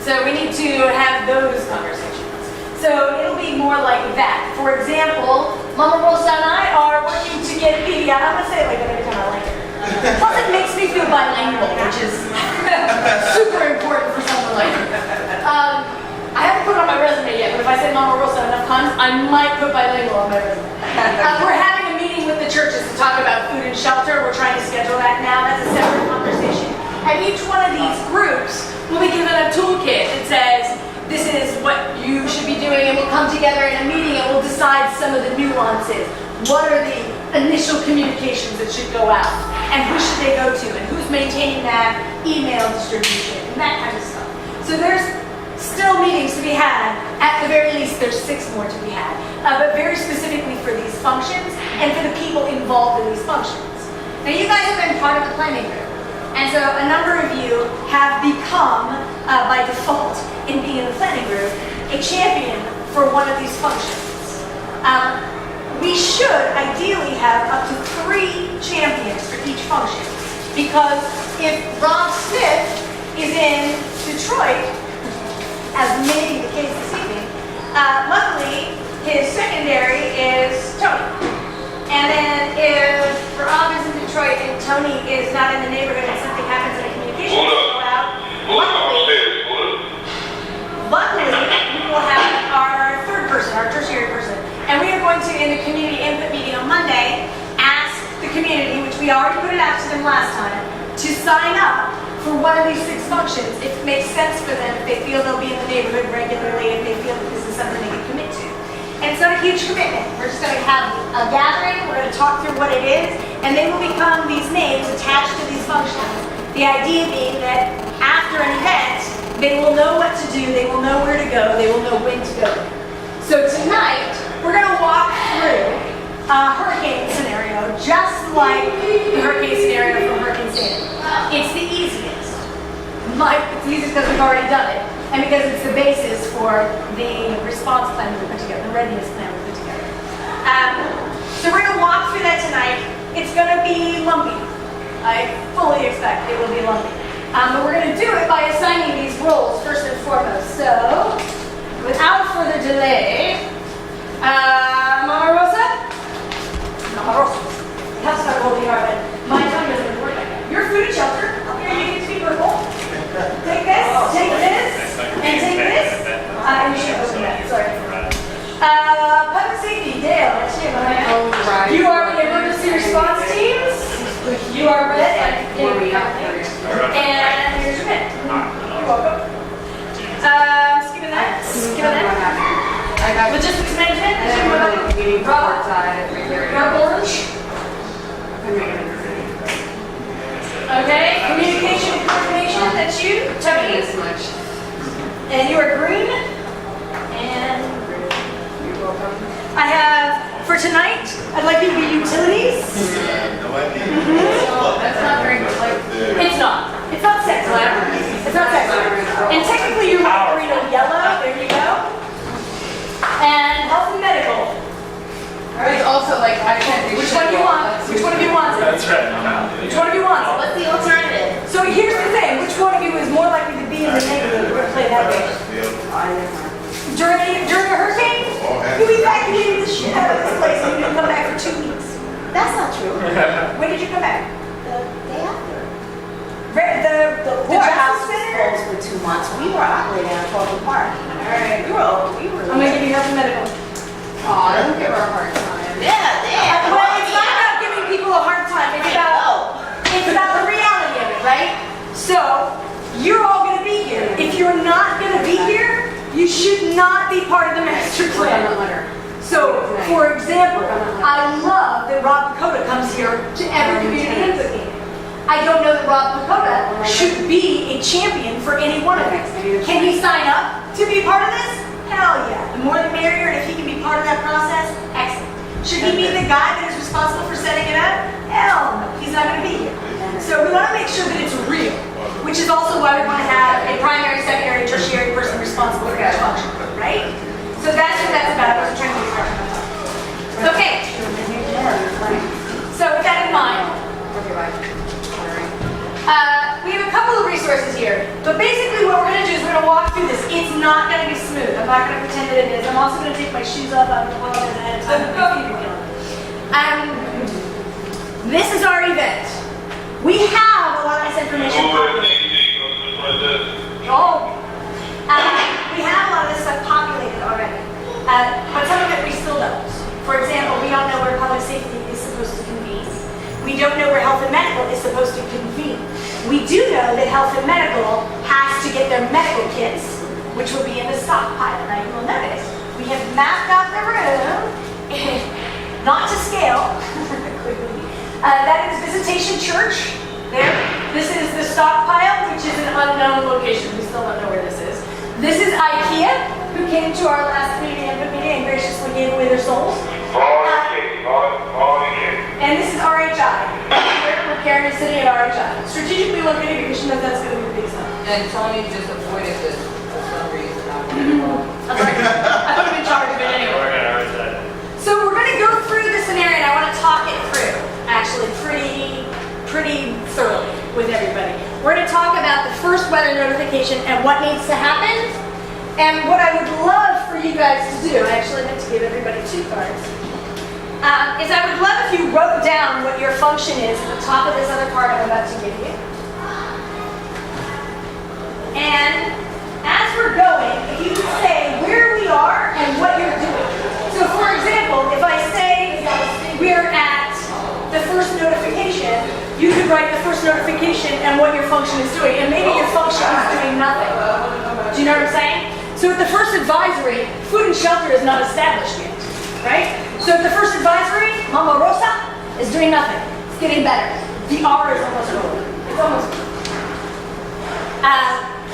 So we need to have those conversations. So it'll be more like that. For example, Mama Rosa and I are working to get the, I'm going to say it like that every time I like it. Plus it makes me feel bilingual, which is super important for someone like me. I haven't put it on my resume yet, but if I say Mama Rosa enough times, I might put bilingual on my resume. We're having a meeting with the churches to talk about food and shelter. We're trying to schedule that now. That's a separate conversation. And each one of these groups will be given a toolkit that says, this is what you should be doing, and we'll come together in a meeting and we'll decide some of the nuances. What are the initial communications that should go out? And who should they go to? And who's maintaining that email distribution? And that kind of stuff. So there's still meetings to be had. At the very least, there's 6 more to be had. But very specifically for these functions and for the people involved in these functions. Now you guys have been part of the planning group. And so a number of you have become, by default, in being in the planning group, a champion for one of these functions. We should ideally have up to 3 champions for each function. Because if Rob Smith is in Detroit, as may be the case this evening, luckily his secondary is Tony. And then if Rob is in Detroit and Tony is not in the neighborhood and something happens in a communication go out, luckily we will have our 3rd person, our tertiary person. And we are going to, in the community input meeting on Monday, ask the community, which we already put it out to them last time, to sign up for one of these 6 functions if it makes sense for them, if they feel they'll be in the neighborhood regularly, if they feel that this is something they can commit to. And it's not a huge commitment. We're just going to have a gathering, we're going to talk through what it is, and they will become these names attached to these functions. The idea being that after an event, they will know what to do, they will know where to go, they will know when to go. So tonight, we're going to walk through a hurricane scenario, just like the hurricane scenario from Hurricane Sandy. It's the easiest. It's the easiest because we've already done it, and because it's the basis for the response plan we put together, the readiness plan we put together. So we're going to walk through that tonight. It's going to be lumpy. I fully expect it will be lumpy. But we're going to do it by assigning these roles first and foremost. So, without further delay, Mama Rosa? Mama Rosa. That's not holding hard, but my tongue doesn't work like that. Your food and shelter. Here, you get to be purple. Take this, take this, and take this. And you should open that, sorry. Public safety, Dale, that's you. You are the emergency response teams. You are red and here's your pen. You're welcome. Skipping that. Logistics management. Rob orange. Okay, communication and coordination, that's you. Tony. And you are green. And you're welcome. I have, for tonight, I'd like you to be utilities. That's not very good. It's not. It's not sexy. It's not sexy. And technically you have green and yellow. There you go. And health and medical. It's also like, I can't do Which one do you want? Which one of you wants it? That's right. Which one of you wants it? What's the alternative? So here's the thing. Which one of you is more likely to be in the neighborhood? We're going to play that game. During a hurricane, you evacuated the shit out of this place and you didn't come back for 2 weeks. That's not true. When did you come back? The day after. The house justice was center? closed for 2 months. We were operating on 12th Park. Alright. We were. I'm going to give you health and medical. Aw, don't give her a hard time. Yeah. Well, it's not about giving people a hard time. It's about the reality of it, right? So, you're all going to be here. If you're not going to be here, you should not be part of the master plan. So, for example, I love that Rob Pacoda comes here to every community input meeting. I don't know that Rob Pacoda should be a champion for any one of us. Can he sign up to be part of this? Hell yeah. The more the merrier, and if he can be part of that process, excellent. Should he be the guy that is responsible for setting it up? Hell no. He's not going to be here. So we want to make sure that it's real, which is also why we want to have a primary, secondary, tertiary person responsible for each function, right? So that's what that's about. I wasn't trying to be hard. Okay. So with that in mind, we have a couple of resources here. But basically what we're going to do is we're going to walk through this. It's not going to be smooth. I'm not going to pretend that it is. I'm also going to take my shoes off. I don't want to ahead of time. My feet are killing me. This is our event. We have a lot of this information. We have a lot of this stuff populated already, but some of it we still don't. For example, we don't know where public safety is supposed to convene. We don't know where health and medical is supposed to convene. We do know that health and medical has to get their medical kits, which will be in the stockpile. Now you will notice we have mapped out the room, not to scale, clearly. That is Visitation Church. There. This is the stockpile, which is an unknown location. We still don't know where this is. This is IKEA, who came to our last community input meeting and graciously gave away their souls. And this is RHI. We're carrying the city at RHI. Strategically located because she knows that's going to be big stuff. And Tony just avoided this for some reason. That's right. I put him in charge of it anyway. So we're going to go through the scenario, and I want to talk it through, actually, pretty thoroughly with everybody. We're going to talk about the first weather notification and what needs to happen. And what I would love for you guys to do, I actually meant to give everybody 2 cards, is I would love if you wrote down what your function is at the top of this other card I'm about to give you. And as we're going, if you could say where we are and what you're doing. So for example, if I say we're at the first notification, you could write the first notification and what your function is doing. And maybe your function is doing nothing. Do you know what I'm saying? So at the first advisory, food and shelter is not established yet, right? So at the first advisory, Mama Rosa is doing nothing. It's getting better. The R is almost over. It's almost over.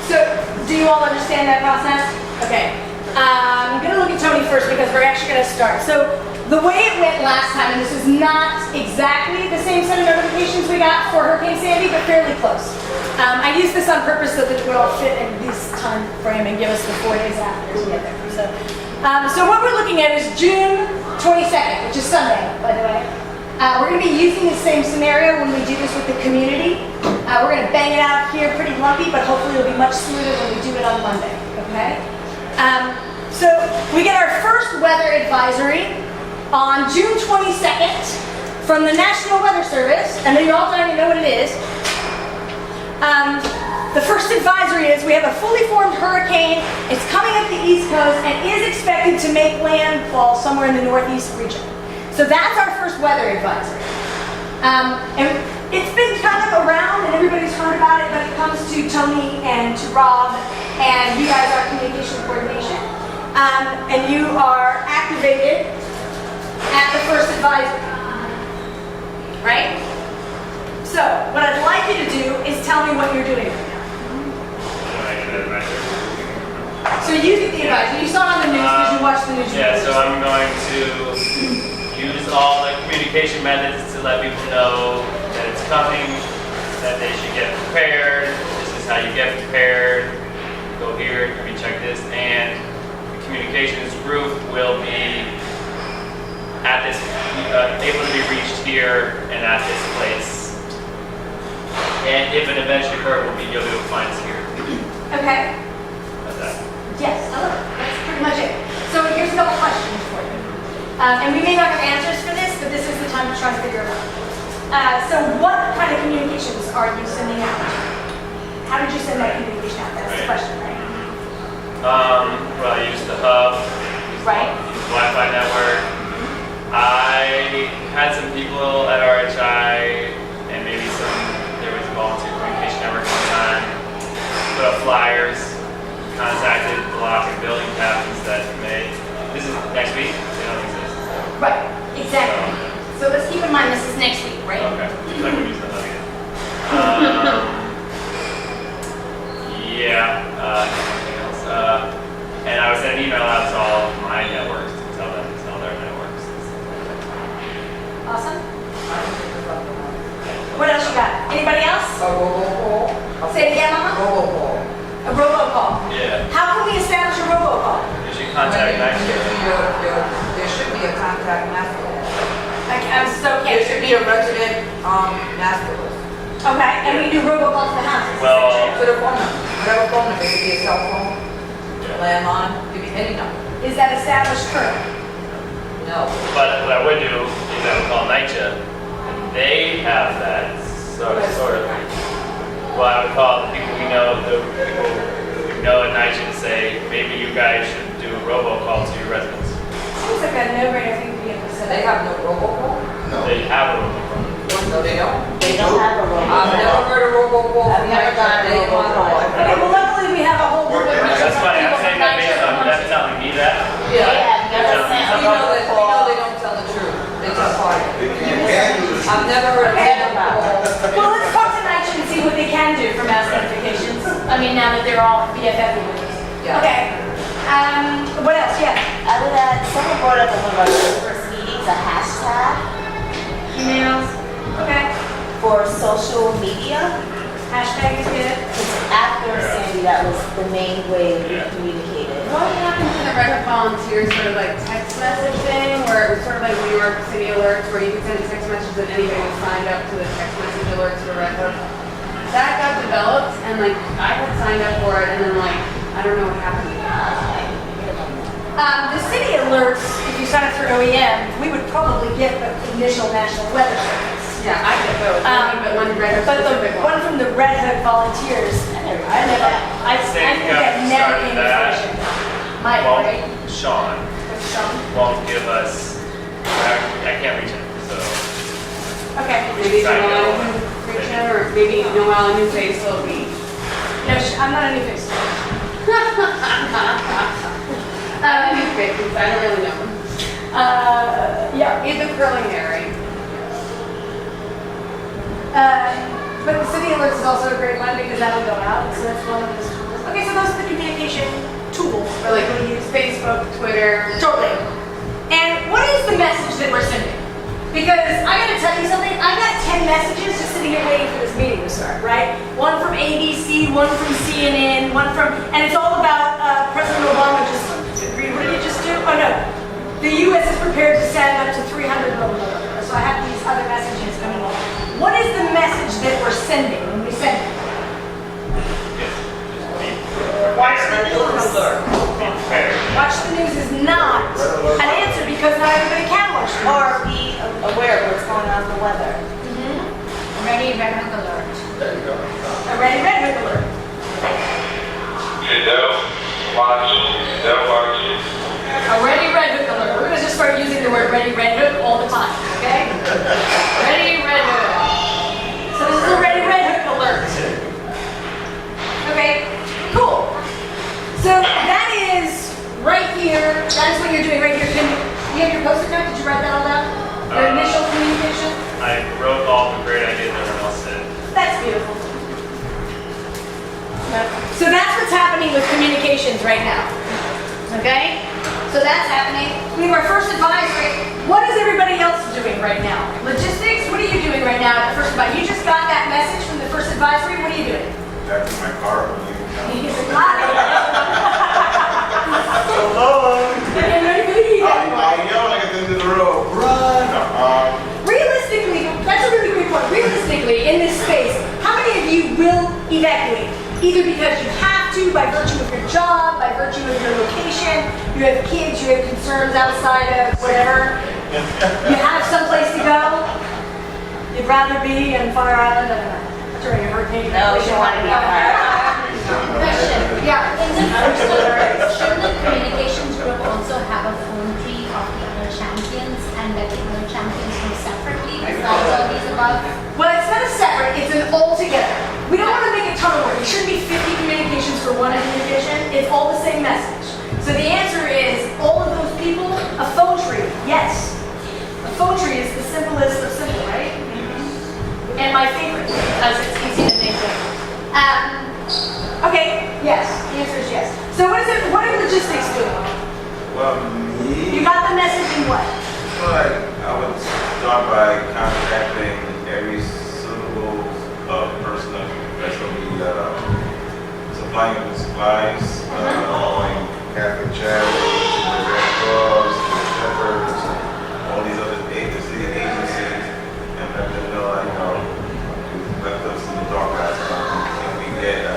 So do you all understand that process? Okay. I'm going to look at Tony first because we're actually going to start. So the way it went last time, and this is not exactly the same set of notifications we got for Hurricane Sandy, but fairly close. I used this on purpose so that it would all fit in this time frame and give us the 4 days after to get there. So what we're looking at is June 22nd, which is Sunday, by the way. We're going to be using the same scenario when we do this with the community. We're going to bang it out here pretty lumpy, but hopefully it'll be much smoother when we do it on Monday, okay? So we get our first weather advisory on June 22nd from the National Weather Service. I know you're all dying to know what it is. The first advisory is we have a fully formed hurricane. It's coming up the East Coast and is expected to make landfall somewhere in the Northeast region. So that's our first weather advisory. And it's been kind of around and everybody's heard about it, but it comes to Tony and to Rob and you guys are communication coordination. And you are activated at the first advisory, right? So what I'd like you to do is tell me what you're doing right now. So you did the advisory. You saw it on the news because you watched the news. Yeah, so I'm going to use all the communication methods to let people know that it's coming, that they should get prepared. This is how you get prepared. Go here, recheck this, and the communications group will be at this, able to be reached here and at this place. And if an event should occur, you'll be able to find us here. Okay. How's that? Yes, I love it. That's pretty much it. So here's a couple questions for you. And we may not have answers for this, but this is the time to try to figure it out. So what kind of communications are you sending out? How did you send that communication out? That's the question, right? Well, I used the hub, Right. used the Wi-Fi network. I had some people at RHI and maybe there was a volunteer communication network one time, put up flyers, contacted block and building captains that this is next week, they don't exist. Right, exactly. So let's keep in mind this is next week, right? Okay, I would use that again. Anything else? And I would send an email out to all of my networks to tell them to tell their networks. Awesome. What else you got? Anybody else? A robocall. Say it again, Mama. Robocall. A robocall. Yeah. How can we establish a robocall? You should contact next year. There should be a contact master list. I'm so There should be a resident master list. Okay, and we do robocalls to the houses. Well, To the phone number. Whatever phone number, it could be a cell phone, landline, give me any number. Is that established currently? No. But what I would do is I would call NYCHA, and they have that sort of. Well, I would call the people we know, the people we know at NYCHA and say, maybe you guys should do a robocall to your residents. Seems like a no-brainer thing to be able to So say. they have no robocall? They have a robocall. No, they don't. They don't have a robocall. I've never heard a robocall I've from never NYCHA gotten a day in my robocall. life. Okay, well luckily we have a whole group of That's funny, I'm saying that based on them telling me that. They Yeah. have never sent a We know they robocall. don't tell the truth. They just lie. They can't handle this. I've never heard of a robocall. Well, let's talk to NYCHA and see what they can do for mass notifications. I mean, now that they're all BFF with us. Yeah. Okay. What else? Yeah. I would add, someone brought up in one of our first meetings, a hashtag Emails. Okay. for social media. Hashtag is good. Because after Sandy, that was the main way we communicated. What happened to the Red Hook volunteers sort of like text message thing where it was sort of like New York City alerts where you could send a text message and anybody was signed up to the text message alerts for Red Hook? That got developed and like I had signed up for it and then like I don't know what happened. The city alerts, if you sign up through OEM, we would probably get the initial National Weather Service. Yeah, I get both. But one Red Hook But the specific one from the Red Hook volunteers, I think that never came to fruition. Mike, Well, right? Sean With Sean? won't give us, I can't reach him, so. Okay. Maybe Sign Noel up. can reach out or maybe Noel and New Face will be. No, I'm not a new face. New Face, I don't really know him. Yeah. He's a curling hair, right? But the city alerts is also a great one because that'll go out, so that's one of those tools. Okay, so those are the communication tools. Or like we use Facebook, Twitter. Totally. And what is the message that we're sending? Because I gotta tell you something, I got 10 messages just sitting here waiting for this meeting to start, right? One from ABC, one from CNN, one from, and it's all about President Obama just agreed, what did he just do? Oh no, the US is prepared to send up to 300 million. So I have these other messages coming along. What is the message that we're sending when we send it? Watch the news. Be prepared. Watch the news is not an answer because not everybody can watch the news. Or be aware of what's going on in the weather. Ready, Red Hook alert. There you go. A ready, Red Hook alert. A ready, Red Hook alert. We're gonna just start using the word ready, Red Hook all the time, okay? Ready, Red Hook. So this is a ready, Red Hook alert. Okay, cool. So that is right here. That is what you're doing right here. Can you have your post-it note? Did you write that all down? Your initial communication? I wrote all the great ideas everyone else said. That's beautiful. So that's what's happening with communications right now. Okay? So that's happening. We have our first advisory. What is everybody else doing right now? Logistics, what are you doing right now at the first advisory? You just got that message from the first advisory. What are you doing? Back to my car. I'll yell like at the end of the road. Run! Realistically, that's a really great point. Realistically, in this space, how many of you will evacuate? Either because you have to, by virtue of your job, by virtue of your location, you have kids, you have concerns outside of whatever. You have someplace to go. You'd rather be in Fire Island than during a hurricane. No, you want to be on fire. Question. Yeah. In the first alert, should the communications group also have a phone tree of the other champions and let the other champions know separately besides all these above? Well, it's not a separate, it's an all together. We don't want to make a ton of work. It shouldn't be 50 communications for one communication. It's all the same message. So the answer is all of those people, a phone tree, yes. A phone tree is the simplest of simple, right? And my favorite, because it's easy to make it. Okay, yes, the answer is yes. So what are logistics doing? Well, You me? got the message in what? But I would start by contacting every suitable person that's going to be supplying the supplies, like Catholic Charities, the Red Cross, the Shepherds, all these other agencies, and let them know, we left us in the dark last time, and we get,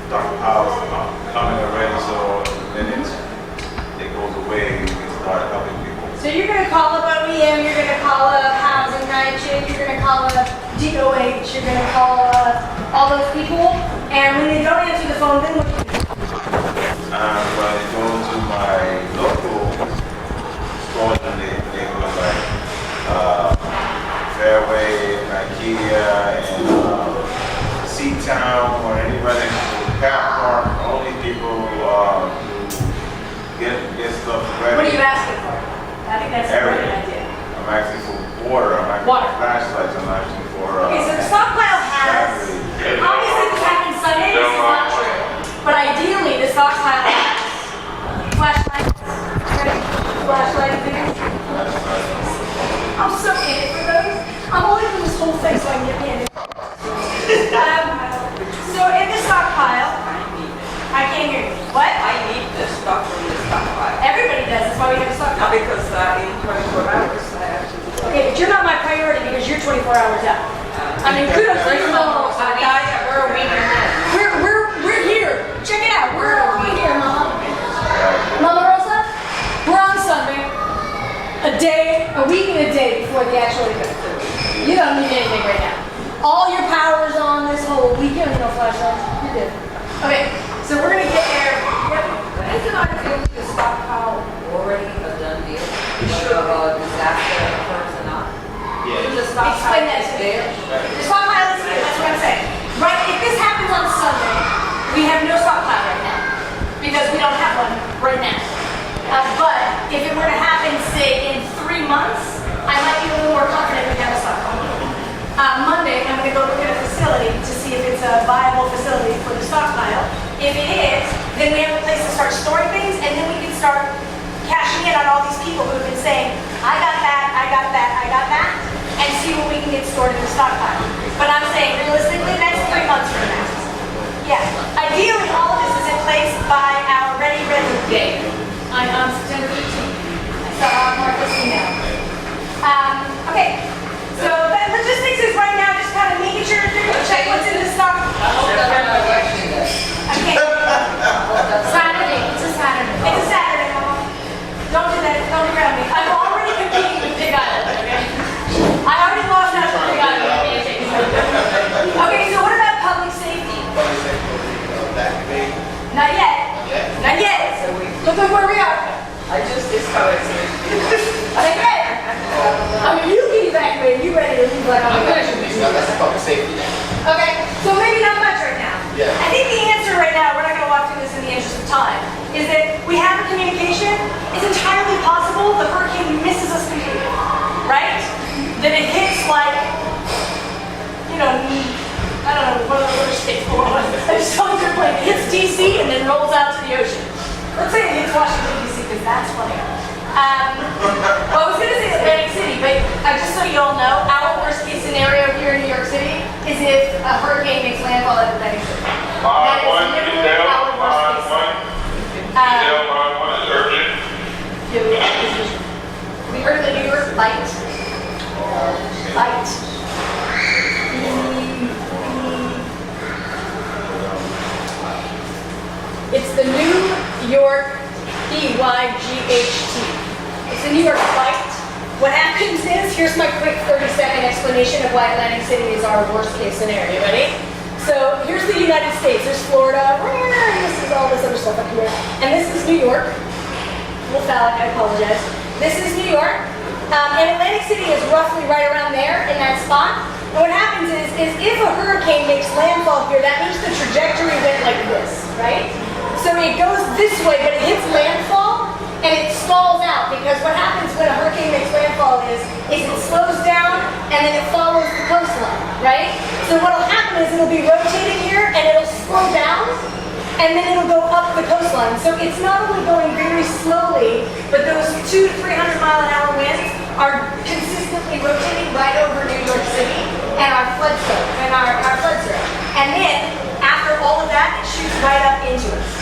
Dr. stockpiles coming already, so then it goes away, we can start helping people. So you're gonna call up OEM, you're gonna call up Housing Nitrogen, you're gonna call up DOH, you're gonna call all those people, and when they don't answer the phone, then what do you do? When I go to my local stores in the neighborhood, like Fairway, and IKEA, and Seatown, or anybody who cat park, only people who get stuff ready. What are you asking for? I think that's a great idea. I'm asking for water, I'm asking Water. for flashlights, I'm asking for. Okay, so the stockpile has, obviously this happened Sunday, this is not true. But ideally, the stockpile has flashlights, things. I'm so in it for those. I'm only doing this whole thing so I can get candy. So in the stockpile, I can't hear you. What? I need the stock from the stockpile. Everybody does, that's why we have a Not stockpile. because in 24 hours I have to do it. Okay, but you're not my priority because you're 24 hours out. I mean, kudos to you. We're a week ahead. We're here. Check it out. We're here, Mama. Mama Rosa, we're on Sunday. A week and a day before the actual event. You don't need anything right now. All your power's on this whole week. You don't need no flashlights. You're good. Okay, so we're gonna get there. Yep. But isn't our deal with the stockpile already a done deal? Whether a disaster occurs or not? Yeah. The stockpile Explain that is to me. there. The stockpile is here. That's what I'm saying. Right. If this happens on Sunday, we have no stockpile right now because we don't have one right now. But if it were to happen, say in 3 months, I might be a little more confident we have a stockpile. Monday, I'm going to go look at a facility to see if it's a viable facility for the stockpile. If it is, then we have a place to start storing things, and then we can start cashing in on all these people who have been saying, I got that, I got that, I got that, and see what we can get stored in the stockpile. But I'm saying, realistically, that's 3 months from now. Yeah. Ideally, all of this is in place by our ready day on September 15th. I saw Martha's email. Okay. So the logistics is right now just kind of making sure to check what's in the stock. I hope that's not election day. Okay. Saturday, it's a Saturday. It's a Saturday, Mama. Don't do that. Don't ground me. I'm already competing with Big Island, okay? I already lost out to Big Island. Okay, so what about public safety? Not yet. Not yet. Look at where we are. I just discovered it. Not yet. I mean, you can evacuate. You ready to leave like I'm That's public safety now. Okay, so maybe not much right now. Yeah. I think the answer right now, we're not going to walk through this in the interest of time, is that we have a communication. It's entirely possible the hurricane misses us completely, right? That it hits like, you know, I don't know, one of those other states. I just told you, like, it hits DC and then rolls out to the ocean. Let's say it hits Washington DC because that's funny. Well, I was going to say Atlantic City, but just so you all know, our worst case scenario here in New York City is if a hurricane makes landfall at Atlantic City. That is literally our worst case scenario. urgent. We heard the New York light. Light. It's the New York EYGHT. It's the New York light. What happens is, here's my quick 30-second explanation of why Atlantic City is our worst case scenario. Ready? So here's the United States. There's Florida. And this is all this other stuff up here. And this is New York. A little phallic, I apologize. This is New York. And Atlantic City is roughly right around there in that spot. And what happens is if a hurricane makes landfall here, that means the trajectory went like this, right? So it goes this way, but it hits landfall and it stalls out, because what happens when a hurricane makes landfall is it slows down and then it follows the coastline, right? So what'll happen is it'll be rotating here and it'll slow down and then it'll go up the coastline. So it's not only going very slowly, but those 200 to 300 mile an hour winds are consistently rotating right over New York City and our flood zone, and then after all of that, it shoots right up into us.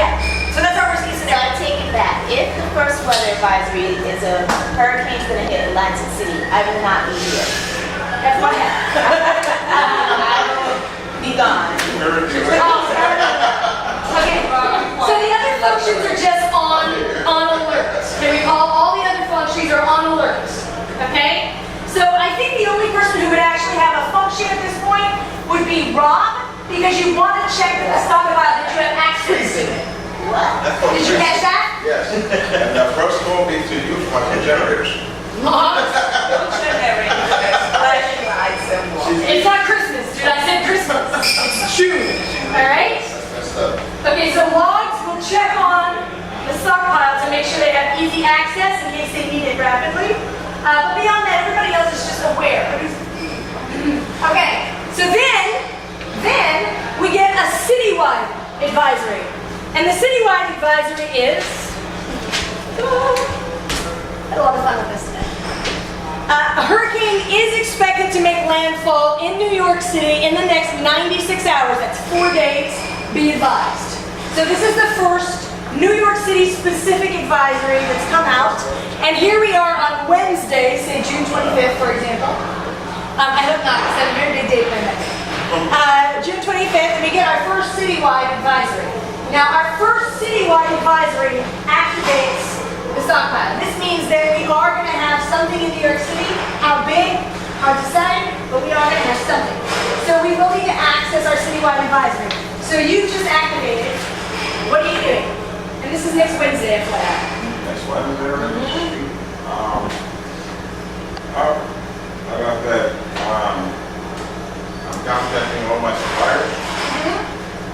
Yeah, so that's our worst case So scenario. I take it back. If the first weather advisory is a hurricane's gonna hit Atlantic City, I will not be here. That's my I will be gone. Oh, check the stockpile that you have access to it. Did you catch that? Yes. And the first call will be to you for my generators. It's not Christmas, dude. I said Christmas. It's June. All right? Messed up. Okay, so logs will check on the stockpile to make sure they have easy access in case they need it rapidly. But beyond that, everybody else is just aware. Okay, so then we get a citywide advisory. And the citywide advisory is, had a lot of fun with this today. A hurricane is expected to make landfall in New York City in the next 96 hours. That's 4 days. Be advised. So this is the first New York City specific advisory that's come out. And here we are on Wednesday, say June 25th, for example. I hope not, because I have a very big day planned that day. June 25th, and we get our first citywide advisory. Now, our first citywide advisory activates the stockpile. This means that we are going to have something in New York City. How big? Hard to say, but we are going to have something. So we will need to access our citywide advisory. So you just activated. What are you doing? And this is next Wednesday, FYI. Next Wednesday, already? How about that? I'm contacting all my suppliers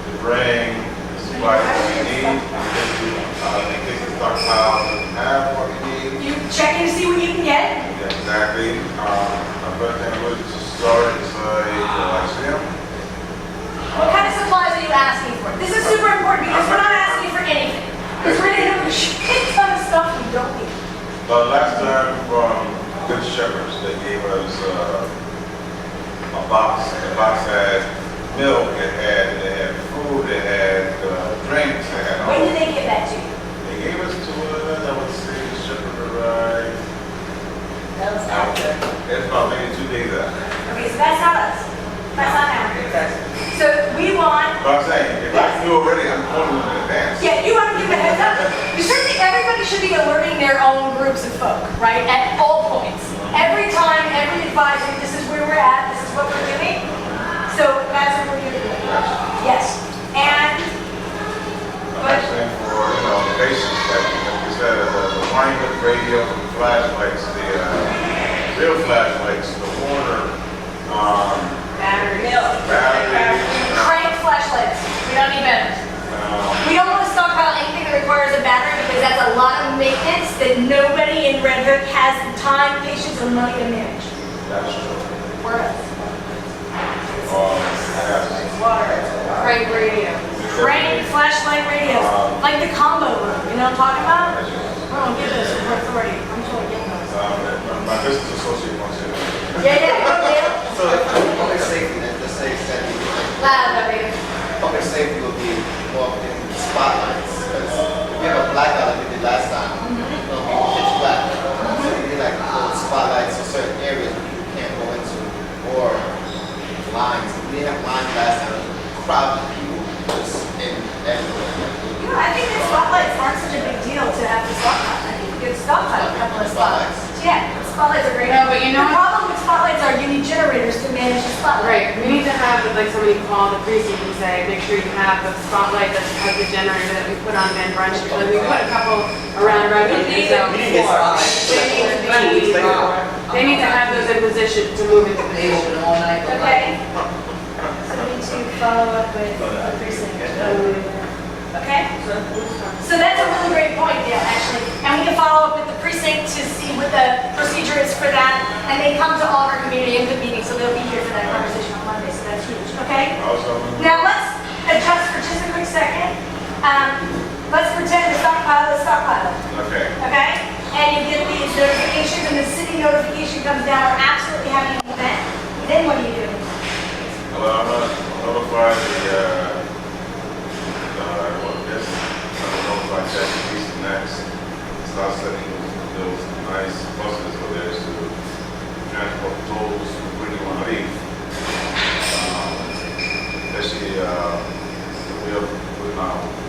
to bring the supplies that we need. In case the stockpile doesn't have what we need. You check in to see what you can get. Yeah, exactly. I'm going to look to start inside the Lyceum. What kind of supplies are you asking for? This is super important because we're not asking for anything. Because we're going to have a shit ton of stuff we don't need. But last time from Good Shepherds, they gave us a box. The box had milk, it had food, it had drinks, it had all. When did they give that to you? They gave us to us, I would say, Shepherd arrived. That was after. It's about maybe 2 days after. Okay, so that's not us. That's not now. So we want. But I'm saying, if I knew already, I'm calling them in advance. Yeah, you want to give a heads up. You certainly, everybody should be alerting their own groups of folk, right? At all points. Every time, every advisory, this is where we're at, this is what we're doing. So that's what we're going to do. Yes. And, I'm asking for, the basics, like you said, the wind-up radio, the flashlights, the real flashlights, the Warner, Batteries. crank flashlights. We don't need batteries. We don't want to stockpile anything that requires a battery because that's a lot of maintenance that nobody in Red Hook has the time, patience, or money to manage. that's true. We're us. Crank radio. Crank flashlight radios. Like the combo room. You know what I'm talking about? We don't get those from authority. I'm totally getting those. My business associate wants to. Yeah, go Dale. So public safety, let's say that Loud, baby. public safety will be more in spotlights. Because if you have a blackout like we did last time, it'll be pitch black. So you need like little spotlights in certain areas where people can't go into, or lines. We didn't have lines last time, crowd of people just in everywhere. You know, I think that spotlights aren't such a big deal to have the spotlight. I think you could stockpile a couple of spotlights. Yeah, spotlights are great. No, but you know the what? problem with spotlights are you need generators to manage the spotlight. Right, we need to have like somebody call the precinct and say, make sure you have the spotlight that has the generator that we put on Van Brunch. Like we put a couple around Redwood, and so they need to have those in position to move into position. Okay. So we need to follow up with the precinct. Okay? So that's a really great point, Dale, actually. And we can follow up with the precinct to see what the procedure is for that. And they come to all of our community input meetings, so they'll be here for that conversation on Monday, so that's huge, okay? Now let's adjust for just a quick second. Let's pretend the stockpile is stockpile. Okay. Okay? And you get these notifications and the city notification comes down, we're absolutely having an event. Then what do you do? Well, I'm going to notify next, start setting those nice buses over there to transport those who really want to leave. Especially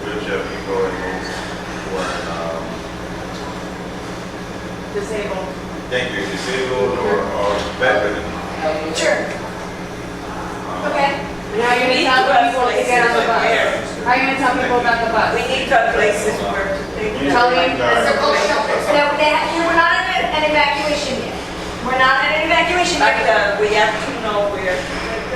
wheelchair people and those who are Disabled. thank you, disabled or bedridden. Sure. Okay. Now you're gonna tell people to get on the How are you gonna tell people about the bus? We need to places where they can. Tell me. They're called shelters. No, we're not at an evacuation yet. We're not at an evacuation But yet. we have to know where.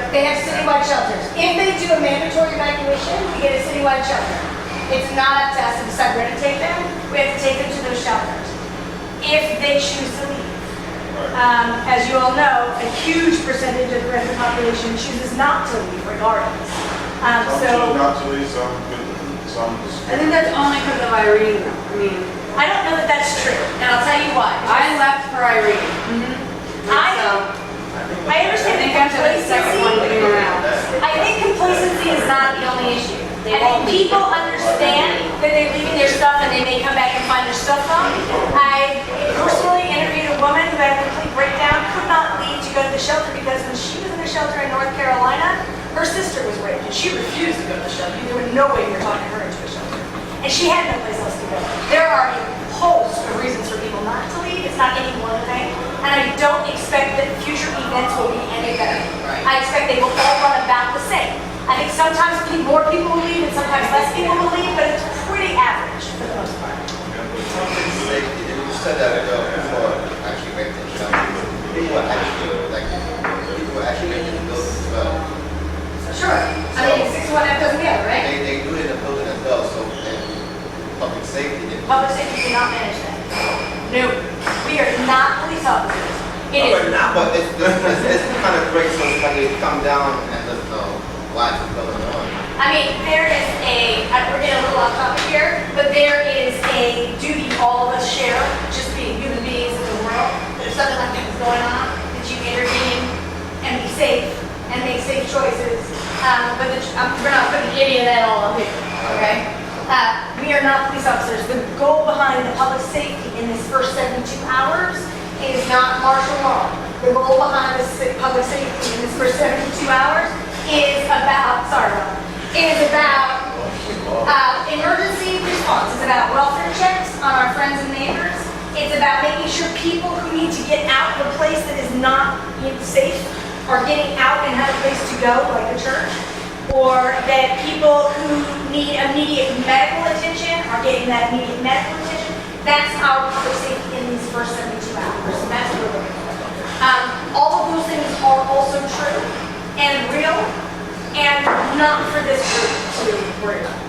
They have citywide shelters. If they do a mandatory evacuation, we get a citywide shelter. It's not up to us to decide where to take them. We have to take them to those shelters. If they choose to leave. As you all know, a huge percentage of the rest of the population chooses not to leave regardless. So, Not to leave some. I think that's only because of Irene though. I mean, I don't know that that's true, and I'll tell you why. I left for Irene. I understand I the think I'm the second one complacency. looking around. I think complacency is not the only issue. I think people understand that they're leaving their stuff and they may come back and find their stuff wrong. I personally interviewed a woman who had a complete breakdown, could not leave to go to the shelter because when she was in the shelter in North Carolina, her sister was raped and she refused to go to the shelter. There was no way we were talking her into a shelter. And she had no place else to go. There are a host of reasons for people not to leave. It's not any one thing. And I don't expect that future events will be any better. I expect they will all run about the same. I think sometimes more people will leave and sometimes less people will leave, but it's pretty average for the most part. Safety, and you said that before, actually making the challenges. People are actually making the buildings as well. Sure. I mean, 6-1 F doesn't get it, right? They do it in the building as well, so then public safety. Public safety cannot manage that. No. We are not police officers. It is. But it's kind of great, so it's like you come down and just know what's going on. I mean, there is we're getting a little off topic here, but there is a duty all of us share, just being human beings in the world. There's something like this going on, that you intervene and be safe and make safe choices. But we're not putting any of that all up here, okay? We are not police officers. The goal behind the public safety in this first 72 hours is not martial law. The goal behind the public safety in this first 72 hours is about, emergency response. It's about welfare checks on our friends and neighbors. It's about making sure people who need to get out of a place that is not safe are getting out and have a place to go, like a church. Or that people who need immediate medical attention are getting that immediate medical attention. That's our public safety in these first 72 hours. And that's what we're looking for. All of those things are also true and real and not for this group to worry about.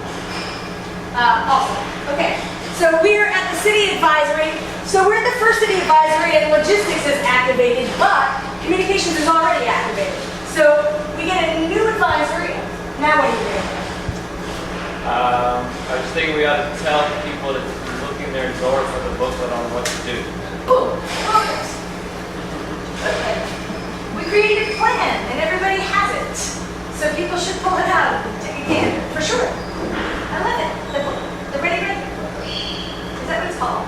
Awesome. Okay. So we're at the city advisory. So we're at the first city advisory and logistics is activated, but communications is already activated. So we get a new advisory. Now what are you doing? I was thinking we ought to tell people to look in their door for the booklet on what to do. Ooh, perfect. Okay. We created a plan and everybody has it. So people should pull it out and take a gander, for sure. I love it. The Ready Red? Is that what it's called?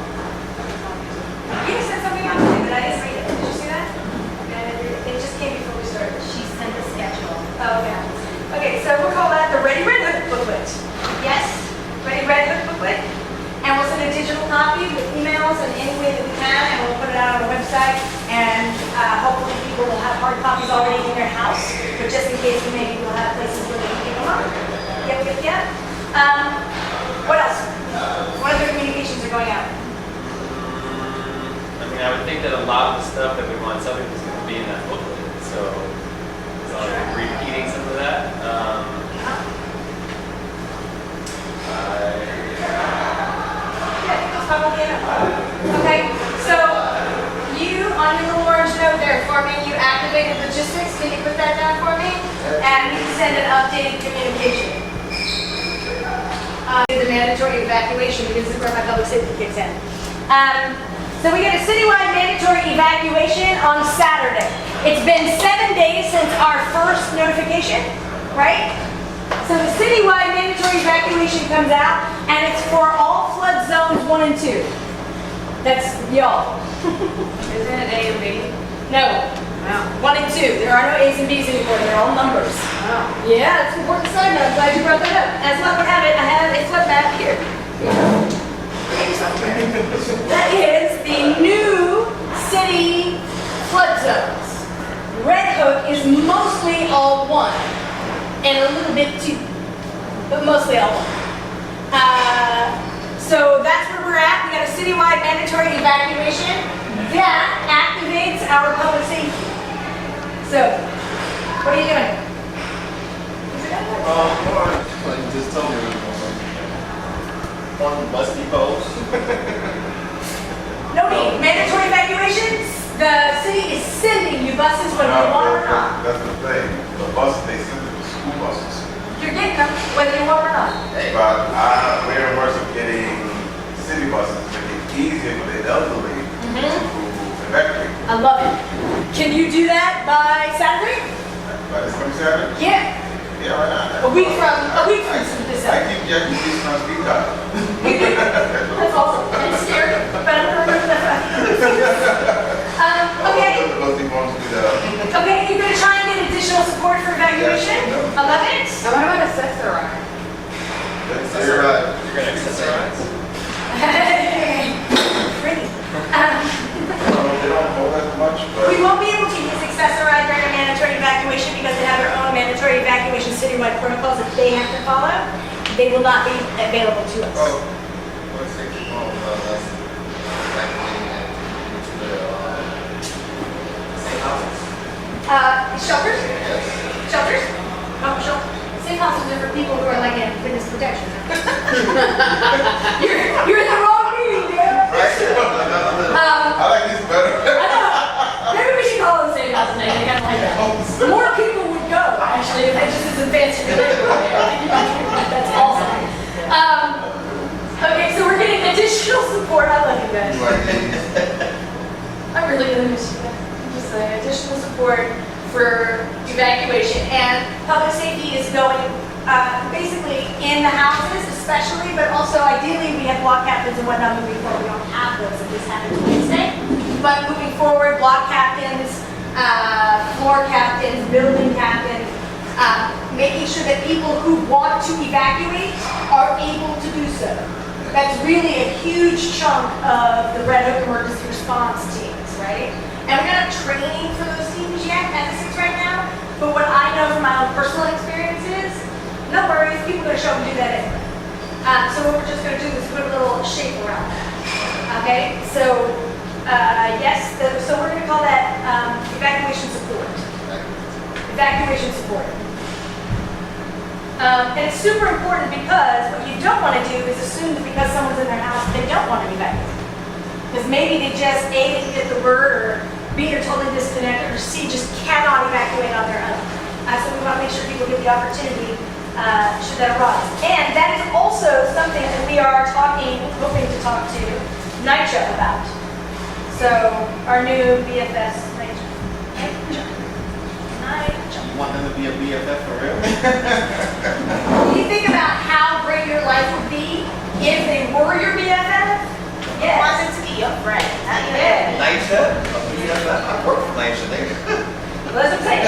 You just said something about it, but I didn't read it. Did you see that? It just came before we started. She sent a schedule. Oh, okay. Okay, so we'll call that the Ready Red Hook booklet. Yes, Ready Red Hook booklet. And we'll send a digital copy with emails and any way that we can, and we'll put it out on our website. And hopefully people will have hard copies already in their house, but just in case we maybe will have places where they can pick them up. Yep. What else? What other communications are going out? I mean, I would think that a lot of the stuff that we want something is going to be in that booklet. So repeating some of that. Yeah, I think that's probably enough. Okay, so you, on your little orange note there for me, you activated logistics. Can you put that down for me? And we can send an updated communication. The mandatory evacuation because this is where my public safety kicks in. So we get a citywide mandatory evacuation on Saturday. It's been 7 days since our first notification, right? So the citywide mandatory evacuation comes out, and it's for all flood zones 1 and 2. That's y'all. Isn't it A and B? No. No. 1 and 2. There are no A's and B's anymore. They're all numbers. Oh. Yeah, it's an important side note. I'm glad you brought that up. As luck would have it, I have a flood map here. That is the new city flood zones. Red Hook is mostly all 1 and a little bit 2. but mostly L1. So that's where we're at. We got a citywide mandatory evacuation that activates our public safety. So, what are you doing? Like you just told me we were going on bus depots. No need. Mandatory evacuations. The city is sending you buses whether you want or not. That's the thing. The buses, they send them to school buses. You're getting them whether you want or not. But we're in worse of getting city buses to make it easier for the elderly to evacuate. I love it. Can you do that by Saturday? But it's coming Saturday? Yeah. Yeah, right now. A week from this I Saturday. keep Jackie G's on speed dial. That's awesome. I'm scared, but I'm gonna remember that. Okay. Those people want to do that. Okay, you're gonna try and get additional support for evacuation? Yes. I love it. Now what about accessorize? You're right. You're gonna accessorize? Pretty. They don't know that much, but. We won't be able to use accessorized during a mandatory evacuation because they have their own mandatory evacuation citywide protocols that they have to follow. They will not be available to us. Oh, what's it called? That's evacuating into the safe houses. Shelters? Yes. Shelters? Oh, shelters. Safe houses are for people who are like in witness protection. you're in the wrong meeting, dude. I like this better. I know. Maybe we should call it safe house and they kind of like that. More people would go, actually, if it just isn't fancy related. That's awesome. Okay, so we're getting additional support. I love you guys. I'm really gonna miss you guys. I'm just saying, additional support for evacuation, and public safety is going basically in the houses especially, but also ideally we have block captains and whatnot moving forward. We don't have those at this happened Wednesday, but moving forward, block captains, floor captains, building captains, making sure that people who want to evacuate are able to do so. That's really a huge chunk of the Red Hook emergency response teams, right? And we're not training for those teams yet as it sits right now, but what I know from my own personal experience is, no worries, people are going to show up and do that anyway. So what we're just going to do is put a little shape around that. Okay, so yes, so we're going to call that evacuation support. Evacuation support. And it's super important because what you don't want to do is assume that because someone's in their house, they don't want to evacuate. Because maybe they just A, didn't get the word, or B, are totally disconnected, or C, just cannot evacuate on their own. So we want to make sure people get the opportunity should that arise. And that is also something that we are hoping to talk to NYCHA about. So our new BFS, NYCHA. You want them to be a BFF for real? You think about how great your life would be if they were your BFF? I want them to be your friend. Yeah. NYCHA? A BFF? I work for NYCHA, nigga. Well, that's what I'm saying.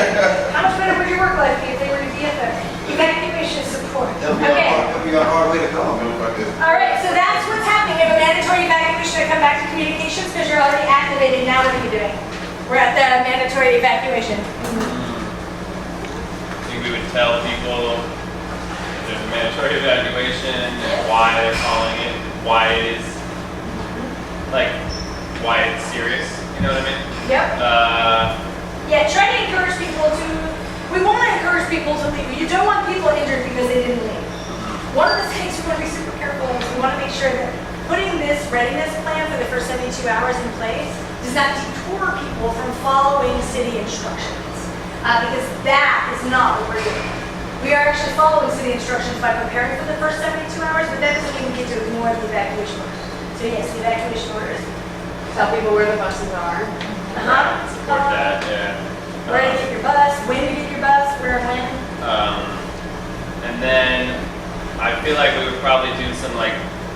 How much better would your work life be if they were your BFF? Evacuation support. It'll Okay. be a hard way to go. All right, so that's what's happening. We have a mandatory evacuation. I come back to communications because you're already activated. Now what are you doing? We're at the mandatory evacuation. I think we would tell people there's a mandatory evacuation and why they're calling it, why it is, like, why it's serious, you know what I mean? Yep. Yeah, Try to encourage people to, we want to encourage people to leave. You don't want people injured because they didn't leave. One of the things we want to be super careful is we want to make sure that putting this readiness plan for the first 72 hours in place does not detour people from following city instructions. Because that is not what we're doing. We are actually following city instructions by preparing for the first 72 hours, but that doesn't even get to ignore the evacuation orders. So yes, the evacuation orders. Tell people where the buses are. support that, yeah. Where to get your bus, when to get your bus, where and when. And then I feel like we would probably do some like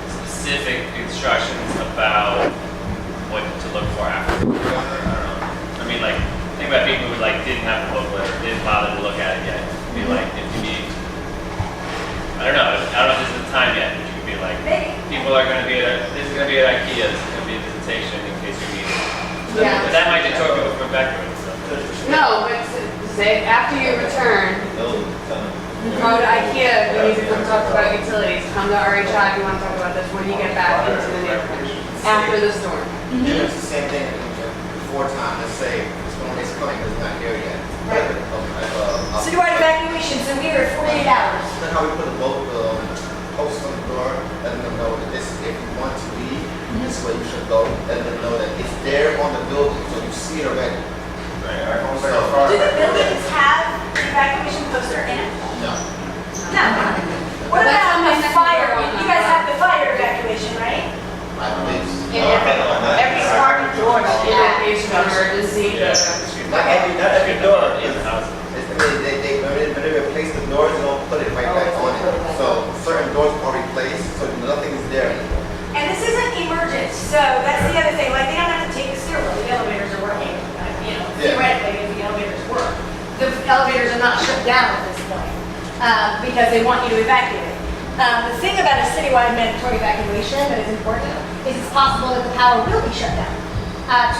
specific instructions about what to look for after. I don't know. I mean, like, think about people who like didn't have the booklet or didn't bother to look at it yet. Be like, if you need, I don't know if this is the time yet, but you could be like, Maybe. people are going to be at, this is going to be at IKEA, this is going to be a visitation in case you need it. Yeah. But that might deter people from evacuating stuff. No, but say after you return, Go to IKEA, we need to come talk about utilities. Come to RHI, we want to talk about this when you get back into the neighborhood after the storm. And it's the same thing before time. Let's say storm is coming, but it's not here yet. Right. Citywide evacuation, so we are 48 hours. Then how we put a boat post on the door, letting them know that this, if you want to leave, this is where you should go. Letting them know that it's there on the building, so you see it already. Right, I don't say So- far. Do the buildings have the evacuation poster in it? No. No. What That's about something the that fire? can go on You guys have the fire evacuation, right? I believe so. Every apartment door. Evacuation emergency. Not every door. In the house. When they replace the doors, they don't put it right back on it. So certain doors are replaced, so nothing is there anymore. And this isn't emergent, so that's the other thing. Like, they don't have to take the stairwell. The elevators are working. You know, Yeah. theoretically, if the elevators work, the elevators are not shut down at this point because they want you to evacuate. The thing about a citywide mandatory evacuation that is important is it's possible that the power will be shut down.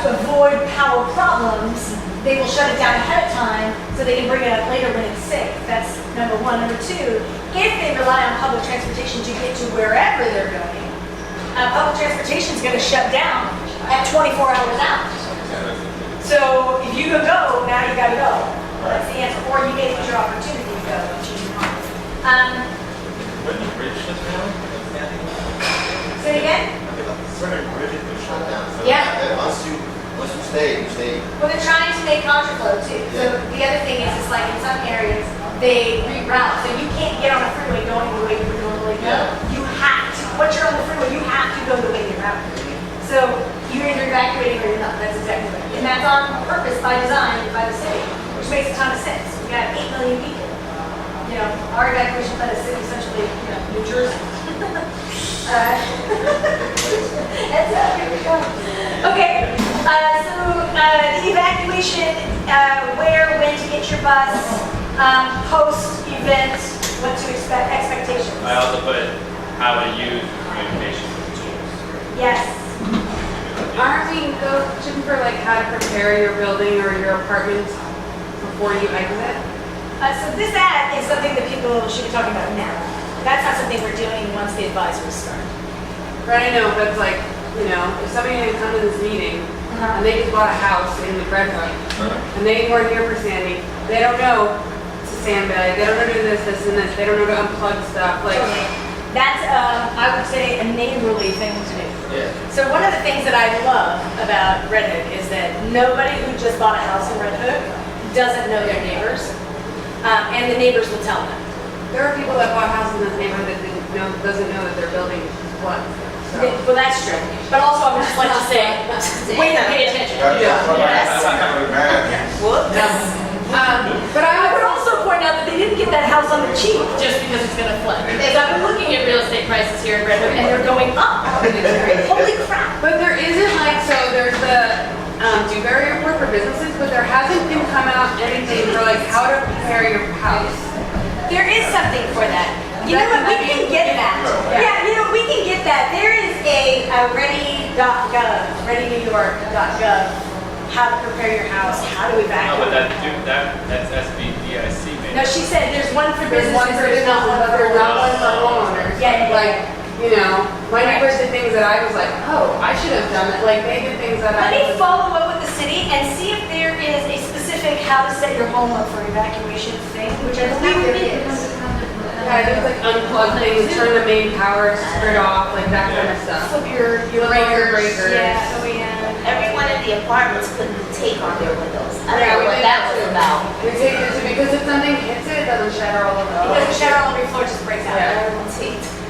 To avoid power problems, they will shut it down ahead of time so they can bring it up later when it's safe. That's number one. Number two, if they rely on public transportation to get to wherever they're going, public transportation is going to shut down at 24 hours out. So if you go, now you got to go. That's the answer. Or you may lose your opportunity to go. When the bridge shut down? Say it again? Certain bridges are shut down. So Yeah. Once you stay, you stay. Well, they're trying to make contraflow too. So the other thing is like in some areas, they reroute. So you can't get on a freeway going the way you would normally go. Yeah. You have to, once you're on the freeway, you have to go the way you're routed. So you're either evacuating or you're not. That's exactly right. And that's on purpose by design by the city, which makes a ton of sense. We got 8 million people. You know, our evacuation plan is essentially, you know, New Jersey. That's here we go. Okay, so the evacuation, where, when to get your bus, post-event, what to expect, expectations. I also put how to use communication tools. Yes. Aren't we shouldn't for like how to prepare your building or your apartment before you exit? So this ad is something that people should be talking about now. That's not something we're doing once the advisories start. Right, I know, but it's like, you know, if somebody had come to this meeting and they just bought a house in the Red Hook and they weren't here for Sandy, they don't know to sandbag, they don't know to do this, this, and this, they don't know to unplug stuff, like. That's, I would say, a neighborly thing to do. Yeah. So one of the things that I love about Red Hook is that nobody who just bought a house in Red Hook doesn't know their neighbors, and the neighbors will tell them. There are people that bought houses in this neighborhood that doesn't know that their building is flooded. So. Well, that's true. But also, I would just like to say, wait and pay attention. But I would also point out that they didn't get that house on the cheap just because it's going to flood. Because I've been looking at real estate prices here in Red Hook, and they're going up. Holy crap! But there isn't like, so there's the Dewberry report for businesses, but there hasn't been come out anything for like how to prepare your house. There is something for that. You know what? We can get that. Yeah, you know, we can get that. There is a ready.gov, readynewyork.gov, how to prepare your house, how to No, evacuate. but that's SBDIC, maybe. No, she said there's one for There's one businesses, for there's not one but for there's not one for homeowners. Yeah, yeah, Like, you know, my neighbors did things that I was like, oh, I should have done it. Like, they did things that Let I me was. follow up with the city and see if there is a specific how to set your home up for evacuation thing, which I believe there is. Yeah, just like unplug things, turn the main power straight off, like that kind of stuff. Flip your Breakers. Yeah, oh yeah. Everyone in the apartments put the tape on their windows. I don't Yeah, know we what did that was about. We take it to, because if something hits it, it doesn't shatter all over. It doesn't shatter all over your floor, it just breaks out. Yeah.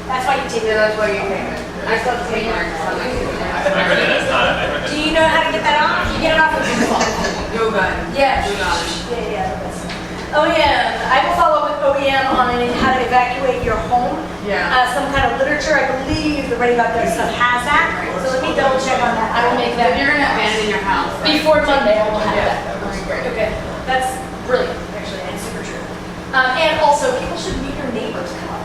That's why you take Yeah, it. that's why you take it. I still have tape marks on my I heard that that's not, I heard Do you know how to get that off? You get it off with your phone. yoga. Yeah. Yoga. Yeah, that's OEM. I will follow up with OEM on how to evacuate your home. Yeah. Some kind of literature. I believe the Ready About That stuff has that. So let me double check on that. I will make If that you're gonna abandon your house. before Monday. I will have Yeah. that. Okay, that's brilliant, actually, and super true. And also, people should meet your neighbors. Come on.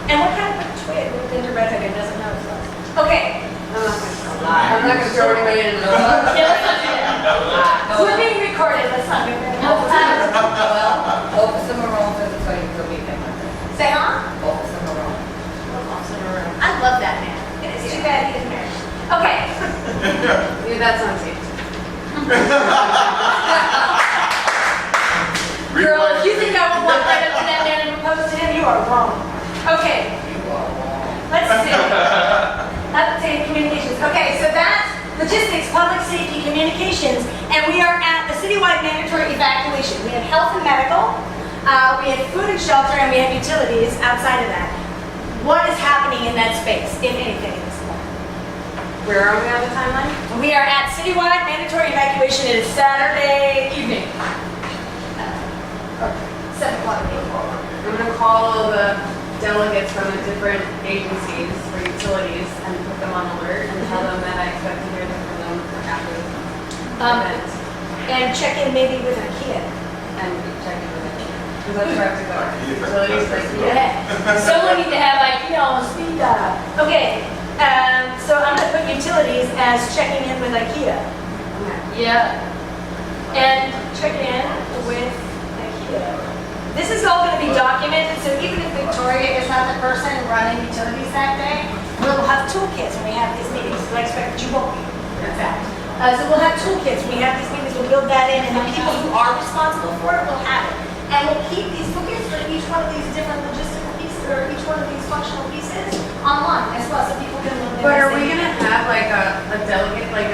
And what kind of twig moved into Red Hook and doesn't know it's us? Okay. I'm not gonna throw anybody in the Yeah, let's not do that. We're being recorded. Let's not do that. Well, Officer Marone says it's going to be Say, huh? Office in the room. I love that man. It is too bad he didn't marry. Okay. Yeah, that's unsafe. Girl, if you think I would walk right up to that man and propose to him, you are wrong. Okay. Let's see. Update communications. Okay, so that's logistics, public safety, communications, and we are at the citywide mandatory evacuation. We have health and medical, we have food and shelter, and we have utilities outside of that. What is happening in that space, if anything, at this point? Where are we on the timeline? We are at citywide mandatory evacuation. It is Saturday evening. 7 o'clock. I'm gonna call the delegates from the different agencies for utilities and put them on alert and tell them that I expect to hear from them after the event. And check in maybe with IKEA. And check in with it. Because that's where I have to go. Utilities, like, Yeah. Someone need to have IKEA on speed dial. Okay, so I'm gonna put utilities as checking in with IKEA. Yeah. And check in with IKEA. This is all gonna be documented, so even if Victoria is not the person running utilities that day, we'll have toolkits when we have these meetings. So I expect that you won't be, in fact. So we'll have toolkits when we have these meetings, we'll build that in, and the people who are responsible for it will have it. And we'll keep these bookings for each one of these different logistical pieces, or each one of these functional pieces online as well, so people can look at. but are we gonna have like a delegate, like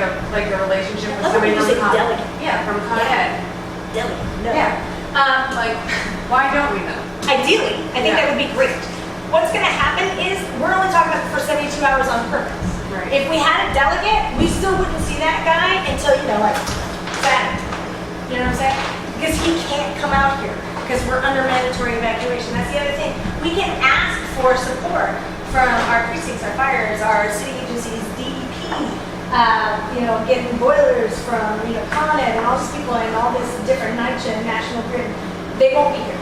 a relationship with Oh, somebody you from said Con? delegate. Yeah, from Con Ed. Delegate, no. Yeah. Like, why don't we know? Ideally, I think that would be great. What's gonna happen is, we're only talking about the first 72 hours on purpose. Right. If we had a delegate, we still wouldn't see that guy until, like, Saturday. You know what I'm saying? Because he can't come out here, because we're under mandatory evacuation. That's the other thing. We can ask for support from our precincts, our fires, our city agencies, DEP, getting boilers from, Con Ed and all these people and all this different NYCHA and National Grid. They won't be here.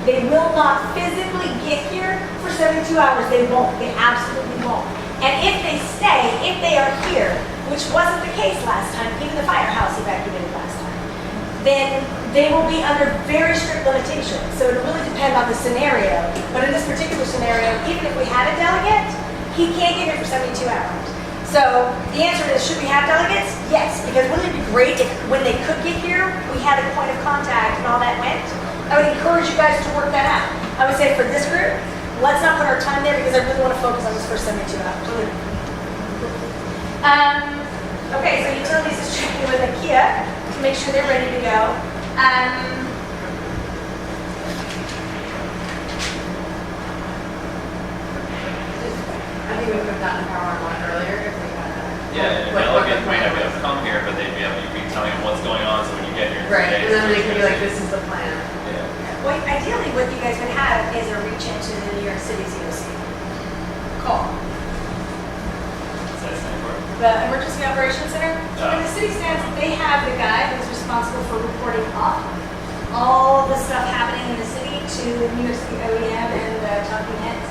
They will not physically get here for 72 hours. They won't. They absolutely won't. And if they stay, if they are here, which wasn't the case last time, even the firehouse evacuated last time, then they will be under very strict limitations. So it really depends on the scenario. But in this particular scenario, even if we had a delegate, he can't get here for 72 hours. So the answer is, should we have delegates? Yes, because wouldn't it be great if when they could get here, we had a point of contact and all that went? I would encourage you guys to work that out. I would say for this group, let's not put our time there because I really want to focus on this first 72 hours. Okay, so utilities is checking with IKEA to make sure they're ready to go. I think we could have gotten power on one earlier if we had that. Yeah, and delegates may not be able to come here, but they'd be able to be telling them what's going on, so when you get here. in 3 Right, days, and then they it's could be gonna like, this is the plan. Yeah. Well, ideally, what you guys would have is a reach into the New York City COC. Call. What's that stand for? The Emergency Operations Center. When the city stands, they have the guy who's responsible for reporting up all the stuff happening in the city to the New York City OEM and the talking heads,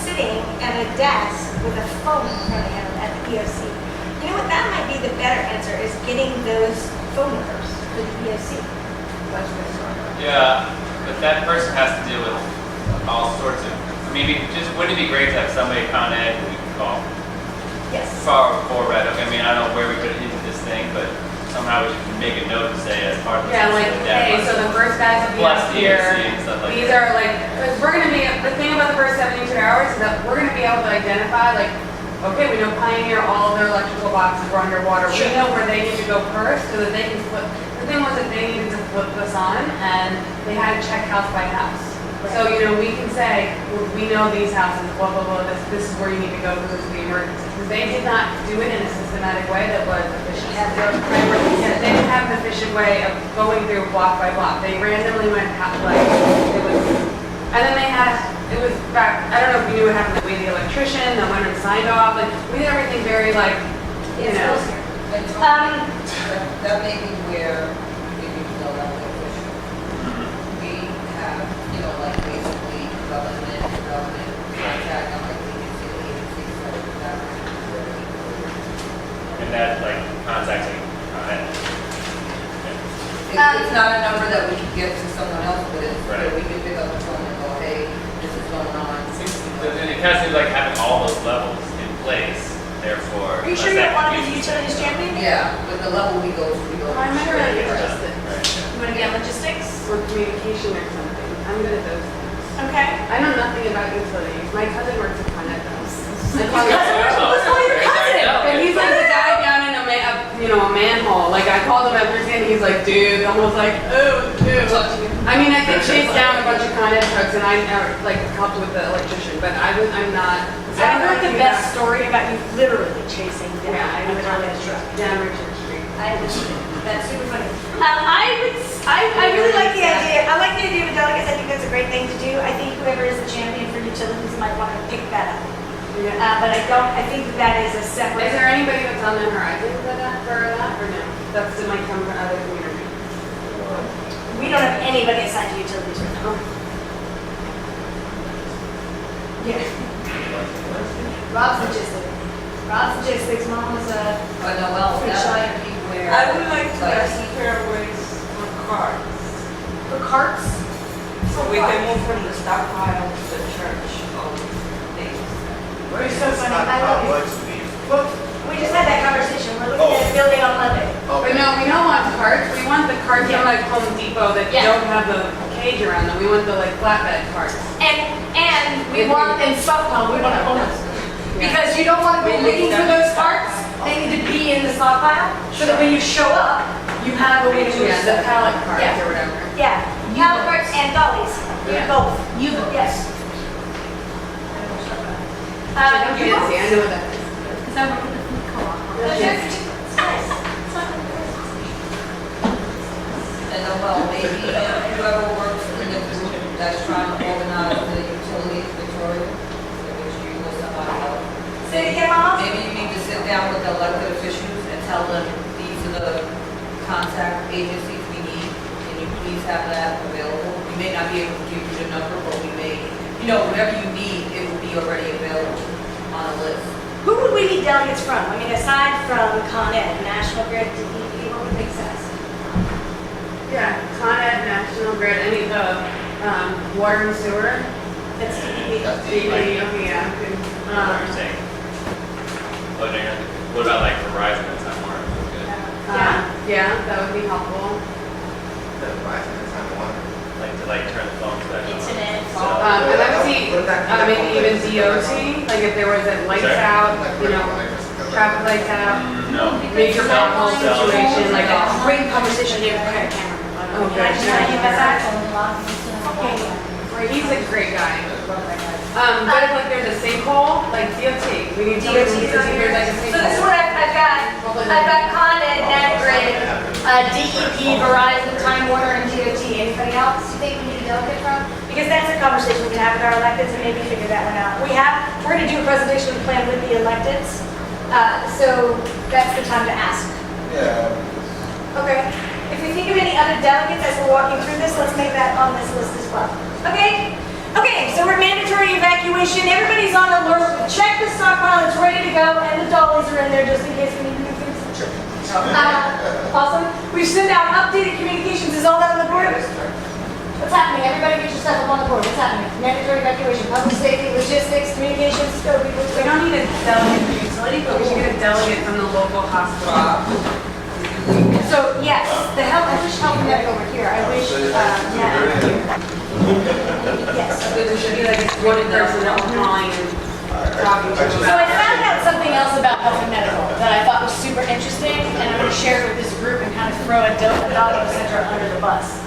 sitting at a desk with a phone in front of him at the EOC. You know what, that might be the better answer, is getting those phone numbers for the EOC. That's what it's for. Yeah, but that person has to deal with all sorts of, wouldn't it be great to have somebody Con Ed who we can call? Yes. For Red Hook, I don't know where we could use this thing, but somehow we should make a note to say as part of this. Yeah, like, hey, so the first guys will be Plus up the here. EOC and stuff like These that. are like, because we're gonna be, the thing about the first 72 hours is that we're gonna be able to identify, like, okay, we know Pioneer, all of their electrical boxes were underwater. We know where they need to go first so that they can flip. The thing was that they needed to flip this on and they had to check house by house. So, we can say, well, we know these houses, blah, blah, blah, this is where you need to go because it's the emergency. Because they did not do it in a systematic way that was efficient. Yeah, they didn't have an efficient way of going through block by block. They randomly went, and then they had, it was back, I don't know if you knew what happened, we had the electrician, that went and signed off, we did everything very That may be where we need to know that official. We have, like basically government contact, I'm like, agency, so that. And that's like contacting Con Ed. It's not a number that we can give to someone else, but it's, Right. we can pick up the phone and go, hey, this is because of like having all those levels in place, therefore. Are you sure you don't want to be the utilities champion? Yeah, with the level we go to, we go. I'm not straight really right. interested. You want to be on logistics? Or communication or something. I'm good at those things. Okay. I know nothing about utilities. My cousin works at Con Ed though. Your cousin? Let's call your cousin. And he's like the guy down in a a manhole. Like I called him every day and he's like, dude, I'm almost like, oh, dude. I mean, I could chase down a bunch of Con Ed trucks and I like helped with the electrician, but I'm not. I heard the best story about you literally chasing down Yeah, I a know Con Ed truck. down Richard Street. That's super funny. I really like the idea. I like the idea of a delegates. I think that's a great thing to do. I think whoever is the champion for utilities might want to pick that up. Yeah. But I think that is a separate. Is there anybody that's on the horizon for that or no? That's it might come from other communities. We don't have anybody assigned to utilities right now. Yeah. Rob's logistics. Mom was a. But Noel, that might be where. I would like to like, ask fairways for carts, For carts? so we can move from the stockpile to the church of things. You're so funny. Not I how love much you. we. We just had that conversation. We're looking at a building on Monday. But no, we don't want carts. We want the carts from like Home Depot that Yeah. don't have the cage around them. We want the like flatbed carts. And we want, in stockpile, we want to own them. Because you don't want to go looking for those carts. They need to be in the stockpile, so that when you show up, you have a way to move. Yeah, the pallet carts Yeah. or whatever. Yeah, pallet carts and dollies. Yeah. Both. Yes. Fancy, I know what that is. Because I work at the food co-op. It's nice. And Noel, maybe whoever works in the group that's trying to organize the utilities, Victoria, which you or somebody else. Say it again, Mama. Maybe you need to sit down with the elected officials and tell them these are the contact agencies we need. Can you please have that available? We may not be able to give you the number, but we may, whatever you need, it will be already available on a list. Who would we need delegates from? I mean, aside from Con Ed, National Grid, DEP, what would make sense? Yeah, Con Ed, National Grid, any of the water and sewer. That's DEP. That's DEP, the, okay, yeah. good. What you're saying. Oh, no, what about like Verizon? That's not more good. Yeah, that would be helpful. the Verizon is on the one. Like to like turn the phones back on. Internet. So, And I would see, maybe even DOT, like if there was a lights Sorry? out, traffic lights out, no. major pothole Cell phone. situation, like a Great conversation here. Okay, camera. Oh, Can I just tell you about that? Okay. He's a great guy. But if like there's a sinkhole, like DOT, we need DOT to see if there's like a So this is sinkhole. what I've got. I've got Con Ed, Nat Grid, DEP, Verizon, Time Warner, and DOT. Anybody else you think we need a delegate from? Because that's a conversation we can have with our electeds and maybe figure that one out. We're gonna do a presentation plan with the electeds. So that's the time to ask. Yeah. Okay. If we think of any other delegates as we're walking through this, let's make that on this list as well. Okay? Okay, so we're mandatory evacuation. Everybody's on alert. Check the stockpile, it's ready to go, and the dollies are in there just in case we need to do things. Awesome. We've sent out updated communications. Is all that on the board? What's happening? Everybody get your stuff up on the board. What's happening? Mandatory evacuation, public safety, logistics, communications, go people. We don't need a delegate for utility, but we should get a delegate from the local hospital. So, yes, the health, I wish health and medical were here. I wish, yes. There should be like one person that will calling and talking to them So I about found out something else about health and medical that I thought was super interesting, and I'm going to share it with this group and kind of throw Adabo Center under the bus.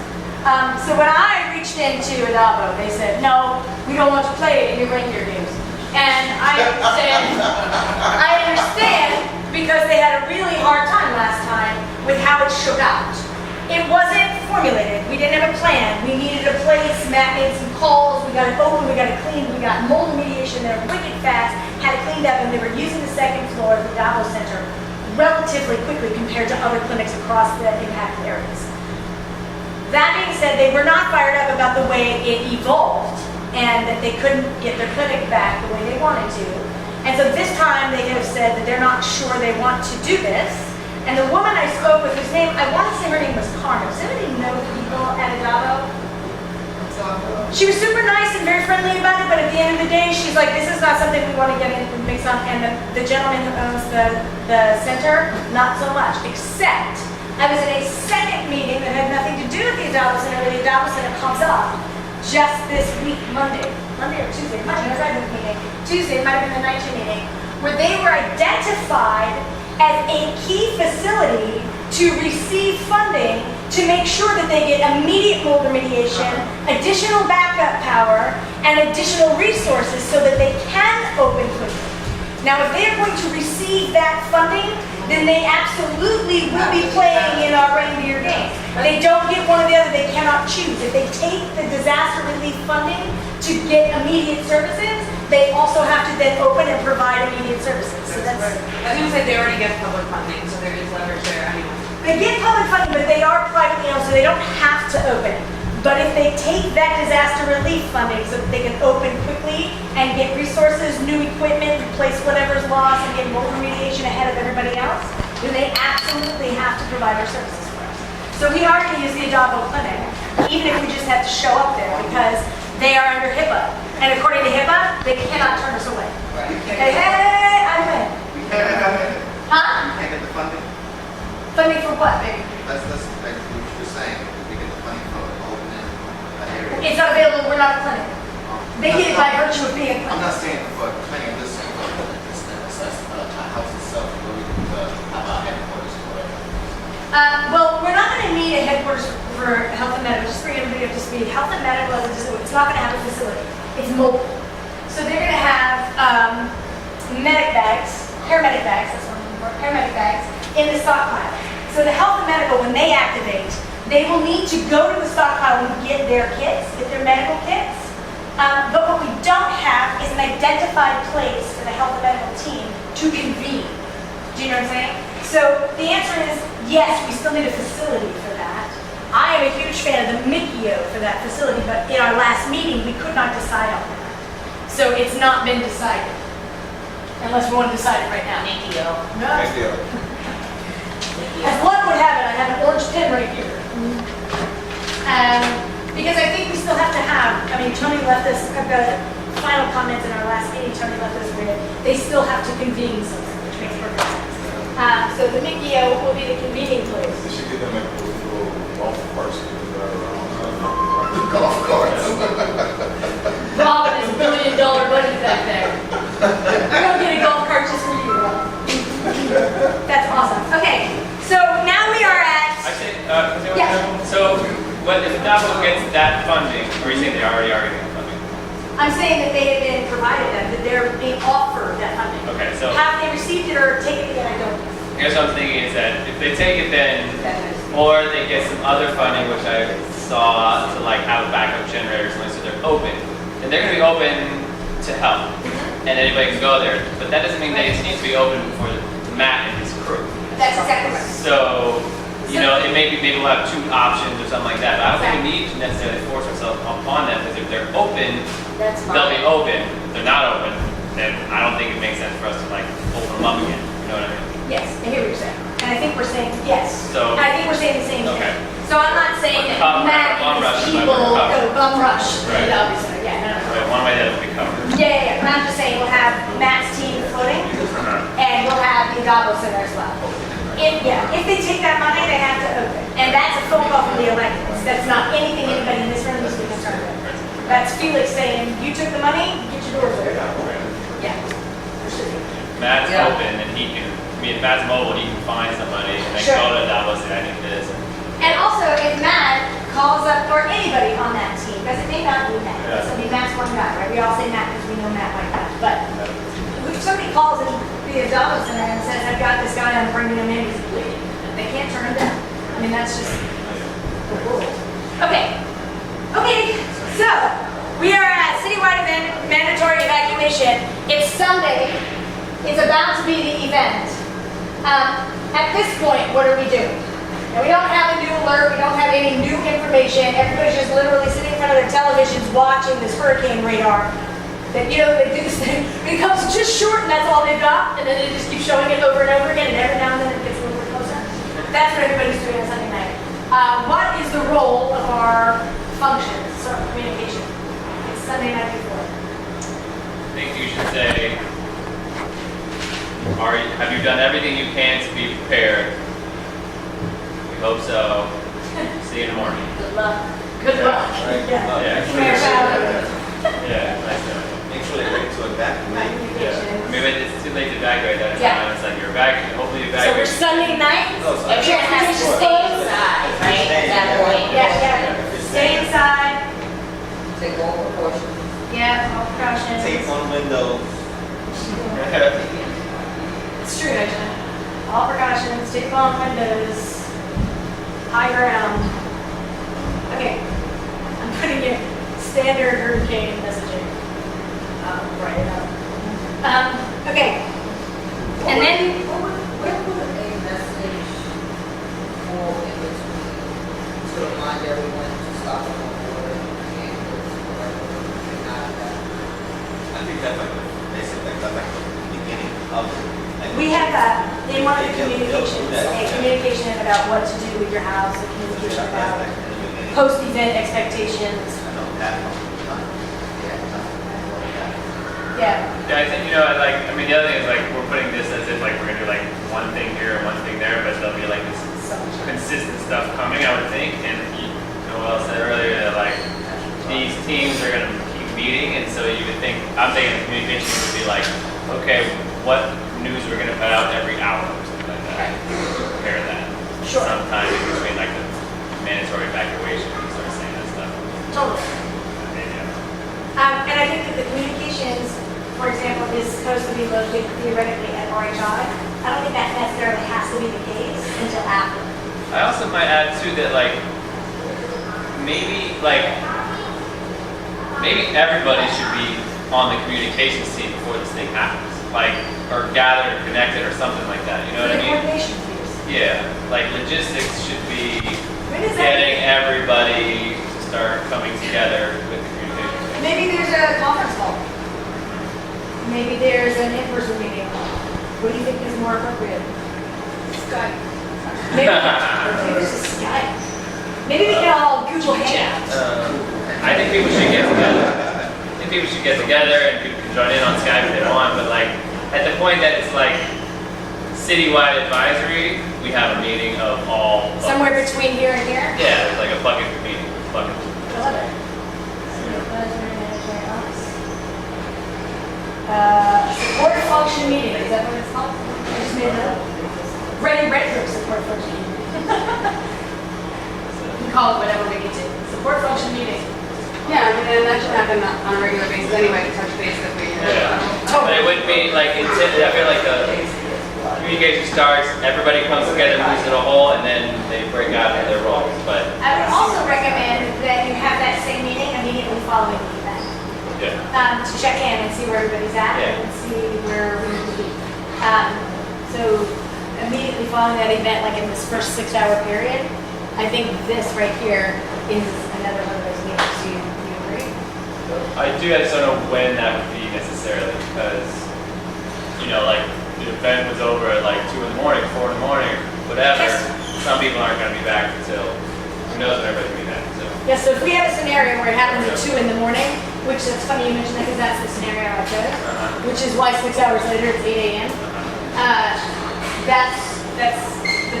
So when I reached into Adabo, they said, no, we don't want to play in your reindeer games. And I understand because they had a really hard time last time with how it shook out. It wasn't formulated. We didn't have a plan. We needed a place. Matt made some calls. We got it open. We got it cleaned. We got mold remediation there wicked fast. Had it cleaned up, and they were using the second floor of the Davo Center relatively quickly compared to other clinics across the impacted areas. That being said, they were not fired up about the way it evolved and that they couldn't get their clinic back the way they wanted to. And so this time they have said that they're not sure they want to do this. And the woman I spoke with, whose name, I want to say her name was Carmen. Does anybody know the people at Adabo? She was super nice and very friendly about it, but at the end of the day, she's like, this is not something we want to get in and mix up. And the gentleman who owns the center, not so much, except I was in a second meeting that had nothing to do with the Adobo Center, where the Adobo Center comes up just this week, Monday or Tuesday, Monday, I read the meeting, Tuesday, it might have been the 19 meeting, where they were identified as a key facility to receive funding to make sure that they get immediate mold remediation, additional backup power, and additional resources so that they can open quickly. Now, if they are going to receive that funding, then they absolutely will be playing in our reindeer game. They don't get one or the other, they cannot choose. If they take the disaster relief funding to get immediate services, they also have to then open and provide immediate services. So that's, I was gonna say they already get public funding, so there is leverage there anyway. they get public funding, but they are privately owned, so they don't have to open. But if they take that disaster relief funding so that they can open quickly and get resources, new equipment, replace whatever's lost, and get mold remediation ahead of everybody else, then they absolutely have to provide our services for us. So we are going to use the Adobo Clinic, even if we just have to show up there, because they are under HIPAA. And according to HIPAA, they cannot turn us away. Right. Okay, hey, I'm in. Huh? Can't get the funding. Funding for what, baby? That's like what you're saying. We get the funding for opening an area. It's not available, we're not a clinic. They get it by virtue of being a I'm clinic. not saying for planning, I'm just saying for a house itself, where we can have our headquarters for it. Well, we're not going to need a headquarters for health and medical, just for everybody up to speed. Health and medical it's not going to have a facility. It's mobile. So they're going to have medic bags, paramedic bags, that's what I'm looking for, paramedic bags, in the stockpile. So the health and medical, when they activate, they will need to go to the stockpile and get their kits, get their medical kits. But what we don't have is an identified place for the health and medical team to convene. Do you know what I'm saying? So the answer is yes, we still need a facility for that. I am a huge fan of the MICIO for that facility, but in our last meeting, we could not decide on that. So it's not been decided, unless we want to decide it right now. MICIO. No. Thank you. As luck would have it, I have an orange pen right here. Because I think we still have to have, I mean, Tony left us, I've got final comments in our last meeting, Tony left us with, they still have to convene something, which makes perfect sense. So the MICIO will be the convening place. We should get them a little golf course to do that around. Golf course. Robin is $1 billion budget back there. I'm gonna get a golf cart just for you, Rob. That's awesome. Okay, so now we are at, Actually, Yeah. so when if Adobo gets that funding, or you say they already are getting funding? I'm saying that they have been provided that they're being offered that funding. Okay, so Have they received it or taken it yet? I don't know. here's what I'm thinking is that if they take it then, or they get some other funding, which I saw to like have a backup generator or something, so they're open, then they're gonna be open to help, and anybody can go there. But that doesn't mean they just need to be open for Matt and his crew. That's exactly right. So, you know, it maybe we'll have two options or something like that. But I don't think we need to necessarily force ourselves upon them, because if they're open, That's they'll be fine. open. If they're not open, then I don't think it makes sense for us to like open them up again. You know what I mean? Yes, I hear what you're saying. And I think we're saying yes. So- I think we're saying the same thing. Okay. So I'm not saying that Bum Matt rush, and bum his rush, people bum rush. go bum rush. Right. Obviously, yeah, no, no. Right, one way that will be covered. Yeah. But I'm just saying we'll have Matt's team floating, and we'll have the Adobo Center as well. If they take that money, they have to open. And that's a phone call from the electeds. That's not anything anybody in this room needs to be concerned with. That's Felix saying, you took the money, get your doors open. Yeah. Matt's Yeah. open and he can, I mean, if Matt's mobile, he can find somebody and then Sure. go to Davos and I need this. And also, if Matt calls up, or anybody on that team, because it may not be Matt, Yeah. I mean, Matt's one guy, right? We all say Matt because we know Matt like that. But if somebody calls in the Adobo Center and says, I've got this guy, I'm bringing him in, he's bleeding, they can't turn him down. I mean, that's just the world. Okay. Okay, so we are at citywide mandatory evacuation. It's Sunday. It's about to be the event. At this point, what are we doing? Now, we don't have a new alert. We don't have any new information. Everybody's just literally sitting in front of their televisions watching this hurricane radar. That, you know, they do this thing. It comes just short, and that's all they've got. And then they just keep showing it over and over again, and every now and then it gets a little bit closer. That's what everybody's doing on Sunday night. What is the role of our functions? communication. It's Sunday night before. I think you should say, have you done everything you can to be prepared? We hope so. See you in the morning. Good luck. Good luck. Yeah. Yeah, nice to know. Make sure they're ready to evacuate. Yeah. I mean, but it's too late to evacuate that Yeah. time. It's like you're evacuating. Hopefully you So we're evacuate. Sunday night. Oh, so Everyone has to stay inside, right, at that point? Yeah. Stay inside. Take all precautions. Yeah, all precautions. tape on windows. It's true, actually. All precautions, tape on windows, high ground. Okay, I'm putting in standard hurricane messaging. Write it up. Okay. And then, Where would a message fall in between to remind everyone to stop on water and not that? I think that's like basically that's like the beginning of it. Like, we have in one of the They'll do communications, that. a communication about what to do with your house, a communication that's about like in the beginning. post-event expectations. I know that from Yeah. Yeah, I think, you know, I mean, the other thing is like, we're putting this as if like we're gonna do like one thing here and one thing there, but there'll be like this consistent stuff coming, I would think. And you know, Noel said earlier that like, these teams are gonna keep meeting, and so you would think, I'm thinking the communication would be like, okay, what news we're gonna put out every hour or something like that. Compare that. Sure. Sometime in between like the mandatory evacuation, and start saying that stuff. Totally. And I think that the communications, for example, is supposed to be located theoretically at RHI. I don't think that necessarily has to be the case until after. I also might add too that maybe everybody should be on the communications team before this thing happens. Or gathered or connected or something like that. You know what I mean? Coordination piece. Yeah. Logistics should be When is that? getting everybody to start coming together with the communication. Maybe there's a conference call. Maybe there's an in-person meeting. What do you think is more appropriate? Skype. Maybe there's a Skype. Maybe we can all Google Hangouts. I think people should get together. I think people should get together and people can join in on Skype if they want, but at the point that it's citywide advisory, we have a meeting of all. Somewhere between here and here? Yeah, it's like a bucket meeting. Bucket. I love it. Support function meeting, is that what it's called? I just made that up. Ready Retro support function meeting. We call it whatever we need to. Support function meeting. Yeah, I mean, and that should happen on a regular basis anyway, to touch base if we. Yeah. But it wouldn't be I feel like the communication starts, everybody comes together, moves in a hole, and then they break out in their roles. But I would also recommend that you have that same meeting immediately following the event. yeah. To check in and see where everybody's at Yeah. and see where we need to be. So immediately following that event, like in this first 6-hour period, I think this right here is another one of those meetings. Do you agree? I just don't know when that would be necessarily because, the event was over at 2 in the morning, 4 in the morning, whatever. Yes. Some people aren't going to be back until, who knows when everybody will be back. So. Yeah, so if we have a scenario where it happens at 2 in the morning, which that's funny you mentioned that because that's the scenario I chose, which is why 6 hours later it's 8 a.m. That's the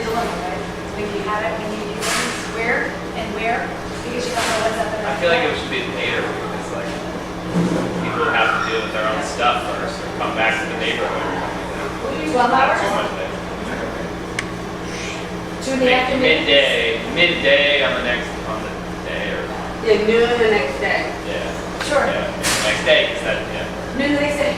dilemma, right? When you have it, when you use things where and where, because you don't know what's up and I feel like it should be later because people have to deal with their own stuff first or come back to the neighborhood. 12 hours? Too much there. 2 in the afternoon? Midday on the day or Yeah, noon the next day. yeah. Sure. Yeah, next day instead, yeah. Noon the next day.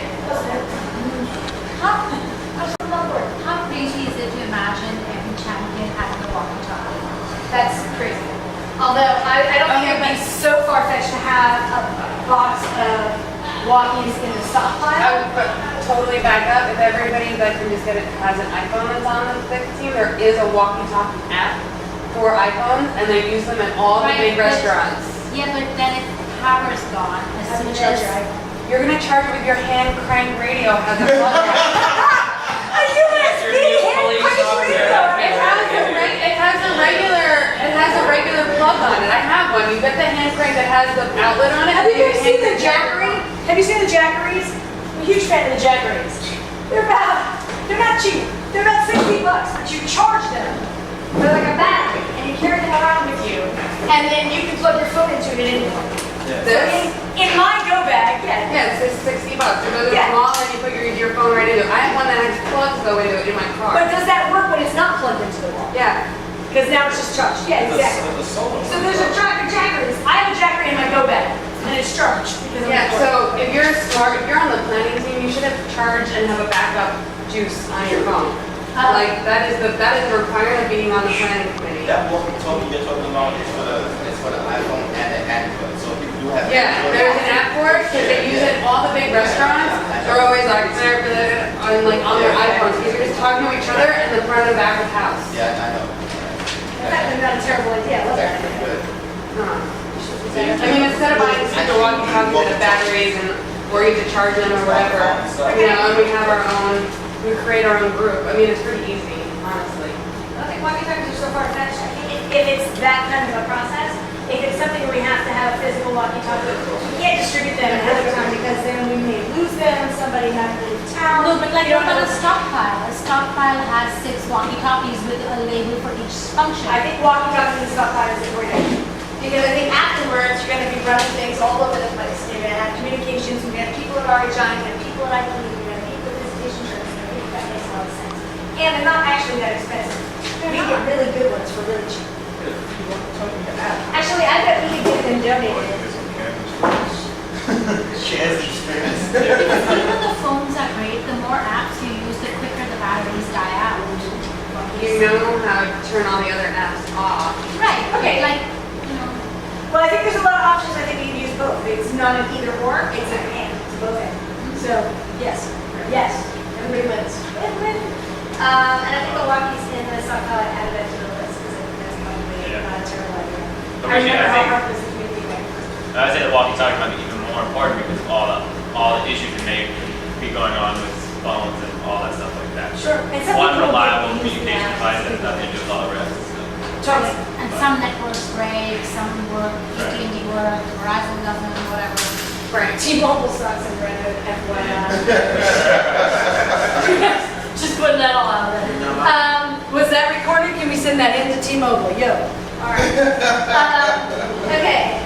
How crazy is it to imagine every champion having a walkie-talkie? That's crazy. Although I don't think it would be so far-fetched to have a box of walkies in the I stockpile. would totally back up. If everybody that can just get it has an iPhone that's on the team, there is a walkie-talkie app for iPhones, and they use them at all the Right, big but- restaurants. Yeah, but then if power's gone, as How do soon you charge as your iPhone? You're gonna charge it with your hand crank radio has a plug in. A USB It has a regular plug on it. I have one. You get the hand crank that has has the outlet on it. Have you and ever can seen hang the your camera. Jackery? Have you seen the Jackeries? I'm a huge fan of the Jackeries. They're not cheap. They're about $60, but you charge them. They're like a battery, and you carry them around with you. And then you can plug your phone into it at any point. This? In my go bag, yeah. Yeah, it's $60. They're really Yeah. small, and you put your phone right into it. I have one that has plugs go into it in my car. But does that work when it's not plugged into the wall? Yeah. Because now it's just charged. Yeah, exactly. So there's a Jackeries. I have a Jackery in my go bag, and it's charged. Because I'm Yeah, at work. so if you're smart, if you're on the planning team, you should have charged and have a backup juice on your phone. Like, that is a requirement of being on the planning committee. That walkie-talkie you're talking about is for the iPhone and the Android, so if you do have. Yeah, there's an app for it, because they use it, all the big restaurants, they're always like, on their iPhones, because you're just talking to each other in the front and back of the house. Yeah, I know. That's not a terrible idea. I love That's that. actually good. I mean, instead of buying super walkie-talkies that have batteries and, or you have to charge them or whatever, you know, and we have our own, we create our own group. I mean, it's pretty easy, honestly. I think walkie-talkies are so far-fetched. I think if it's that kind of a process, if it's something where we have to have a physical walkie-talkie, we can't distribute them ahead of time because then we may lose them, somebody might leave town. No, but like You what don't about a know. stockpile? A stockpile has 6 walkie-talkies with a label for each function. I think walkie-talkies and stuff like that is important. Because I think afterwards, you're gonna be running things all over the place. You're gonna have communications, you're gonna have people at RHI, you're gonna have people at IT, you're gonna have people at visitation service, that makes a lot of sense. And they're not actually that expensive. You can get really good ones for really cheap. Actually, I bet we could get them donated. Shares experience. Because even the phones are great, the more apps you use, the quicker the batteries die out. You know how to turn all the other apps off. Right, Okay. like, you know, Well, I think there's a lot of options. I think we can use both. It's not an either or, it's an and. It's both and. So, yes, yes, everybody wins. Win-win. And I think the walkies in the stockpile, I added that to the list because I think that's probably not a terrible idea. But I Regina, remember I how think- hard this community went. I'd say the walkie-talkie might be even more important because all the issues that may be going on with phones and all that stuff like that. Sure. And some One people reliable don't use the communication apps. device has nothing to do with all the rest. Totally. and some networks break, some work, AT&T work, Verizon doesn't, whatever. Right. T-Mobile sucks and Red FYI. Just putting that all out there. Was that recorded? Can we send that in to T-Mobile? Yo. All right. Okay.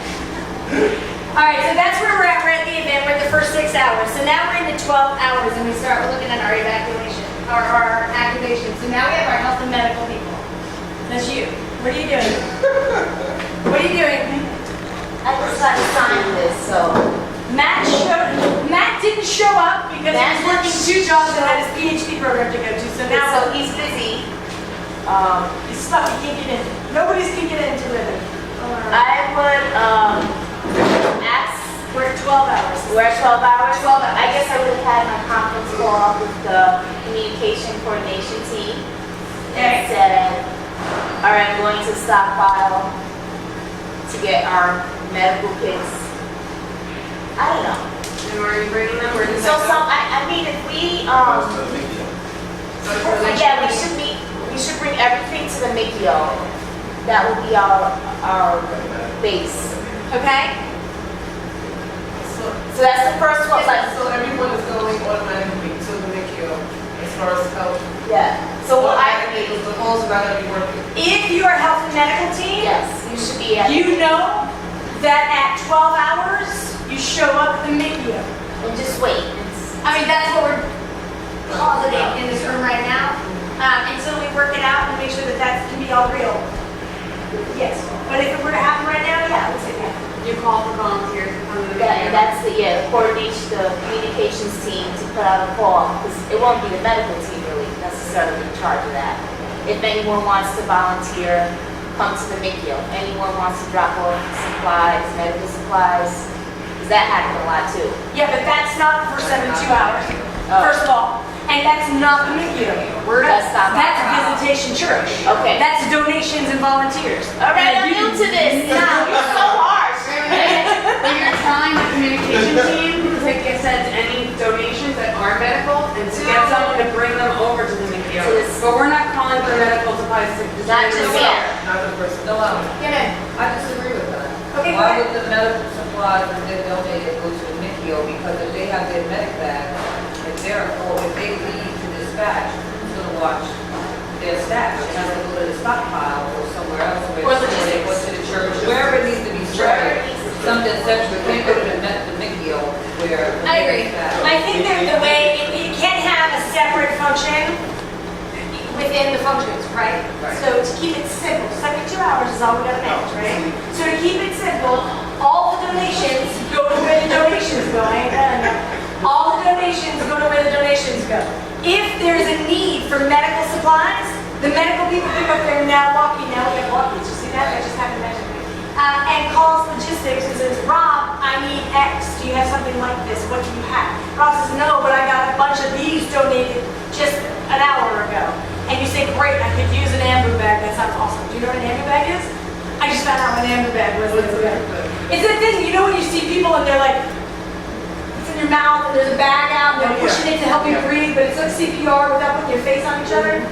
All right, so that's where we're at. We're at the event. We're at the first 6 hours. So now we're into 12 hours and we start looking at our evacuation, or our activation. So now we have our health and medical people. That's you. What are you doing? What are you doing? I just got to sign this, so. Matt didn't show up because he was working 2 jobs and had his PhD program to go to. So now So he's busy. he's stuck. He can't get in. Nobody's can get into living. I would, ask, We're at 12 hours. we're at 12 hours? 12 hours. I guess I would have had my conference call with the communication coordination team. And Okay. said, all right, I'm going to stockpile to get our medical kits. I don't know. And where are you bringing them? Where does So that some, go? I mean, if we, For the next yeah, we meeting? should bring everything to the MICIO. That would be our base. Okay? So that's the first one, like, So everyone is going automatically to the NICU as far as health. yeah. So what Automatically, because the phones are not gonna be working. If you are health and medical team, yes, you should be at, you know that at 12 hours, you show up at the MICU. and just wait. It's- I mean, that's what we're positing in this room right now. Until we work it out and make sure that that can be all real. Yes. But if it were to happen right now, yeah, I would say that. You call for volunteers to come to the That, meeting. that's the coordination, the communications team to put out a call, because it won't be the medical team really necessarily in charge of that. If anyone wants to volunteer, come to the MICIO. Anyone wants to drop off supplies, medical supplies, because that happened a lot too. Yeah, but that's not for 72 hours, first of all. And that's not the MICU. That's not- That's visitation church. Okay. That's donations and volunteers. All right, I'm new to this. No. You're so harsh. But you're telling the communication team to get send any donations that are medical and to get someone to bring them over to the MICIO. To this- But we're not calling for medical supplies to Not just distribute. yet. Not the person. Get in. I disagree with that. Okay, go Why ahead. would the medical supplies that they're donated go to the MICIO? Because if they have their medic bag, if they leave to dispatch, who's gonna watch their stash? It has to go to the stockpile or somewhere else, Or where they go to the church, wherever it needs to be spread. Something central, can't go to the MICIO where. I agree. I think that the way, you can't have a separate function within the functions, right? Right. So to keep it simple, 72 hours is all we gotta manage, right? So to keep it simple, all the donations go to where the donations go. I ain't done yet. All the donations go to where the donations go. If there's a need for medical supplies, the medical people pick up their now walkie, now we have walkies, you see that? I just happened to mention it. And calls logistics and says, Rob, I need X. Do you have something like this? What do you have? Rob says, no, but I got a bunch of these donated just an hour ago. And you say, great, I could use an amber bag. That sounds awesome. Do you know what an amber bag is? I just found out what an amber bag was. It's that thing, you know when you see people and they're like, it's in your mouth and there's a bag out and they're pushing it to help you breathe, but it's like CPR without putting your face on each other?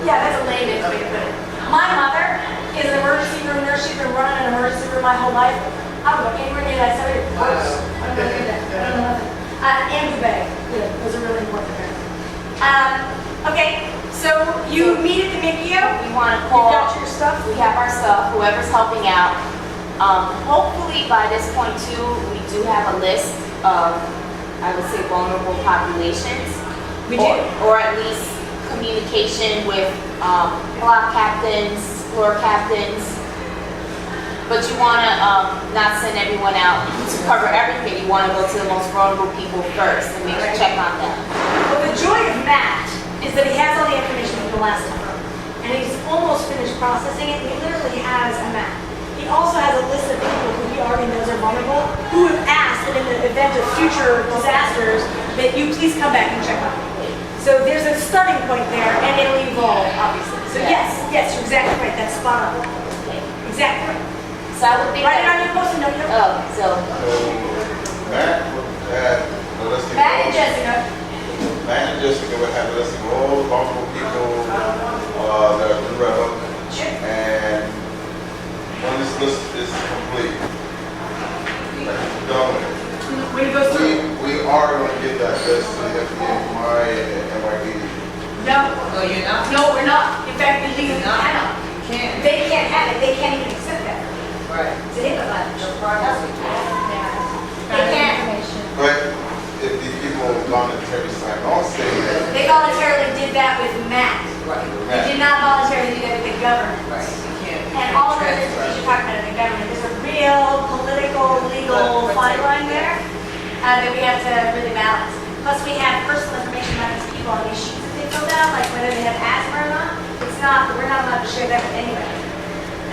Yeah, that's a layman's way to put it. My mother is an emergency room nurse. She's been running an emergency room my whole life. I don't go anywhere near that. Somebody works. I don't know any of that. I don't know nothing. Amber bag. Yeah, those are really important apparently. Okay, so you meet at the MICIO. We want to You call, got your stuff. we have our stuff, whoever's helping out. Hopefully by this point too, we do have a list of, I would say, vulnerable populations. We do. Or at least communication with block captains, floor captains. But you want to not send everyone out to cover everything. You want to go to the most vulnerable people first and make sure check on them. Well, the joy of Matt is that he has all the information from the last time. And he's almost finished processing it. He literally has a map. He also has a list of people who he already knows are vulnerable, who have asked that in the event of future disasters, that you please come back and check on them. So there's a starting point there, and it'll evolve, obviously. So yes, you're exactly right. That's spot on. Exactly right. So I would think Write it on that, your post-it note. so Matt would have a listing. Matt and Jessica. Matt and Jessica would have a listing of all vulnerable people that are in Red Hook. Sure. And when this list is complete, like done with it, When it goes through. we are going to get that list to the FDNY and NYPD. No. No, you're not. No, we're not. In fact, we legally No. cannot. You can't. They can't have it. They can't even accept that. Right. It's a HIPAA violation. The privacy. They can't. But if these people have gone to Terry sign on statement, They voluntarily did that with Matt. Right. They did not voluntarily do that with the government. Right. You can't. And all of those entities you're talking about in the government, there's a real political, legal fine line there that we have to really balance. Plus, we have personal information about these people on these sheets that they filled out, like whether they have asthma or not. It's not, we're not allowed to share that with anybody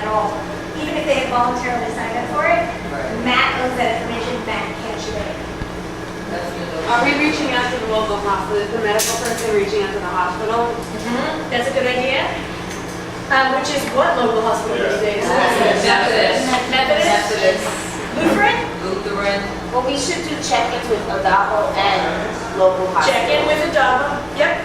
at all. Even if they had voluntarily signed up for it, Right. Matt owns that information, Matt can't share it. That's your. Are we reaching out to the local hospital? Is the medical person reaching out to the hospital? That's a good idea. Which is what local hospital these days? Methodist. Methodist? Lutheran? Lutheran. well, we should do check-ins with Adabo and local hospitals. Check in with Adabo. Yep.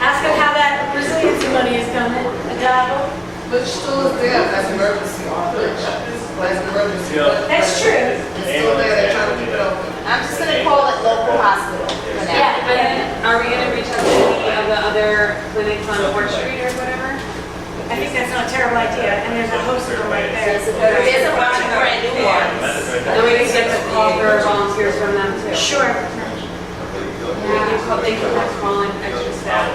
Ask them how that resiliency money is coming. Adabo. Which still is there, that's emergency. That's emergency. That's true. It's still there, they're trying to keep it open. I'm just gonna call it local hospital for now. Yeah. And are we gonna reach out to any of the other clinics on Fort Street or whatever? I think that's not a terrible idea, and there's a host of them right there. There's a bunch of brand new ones. And we can get the call for volunteers from them too. Sure. They can call in extra staff.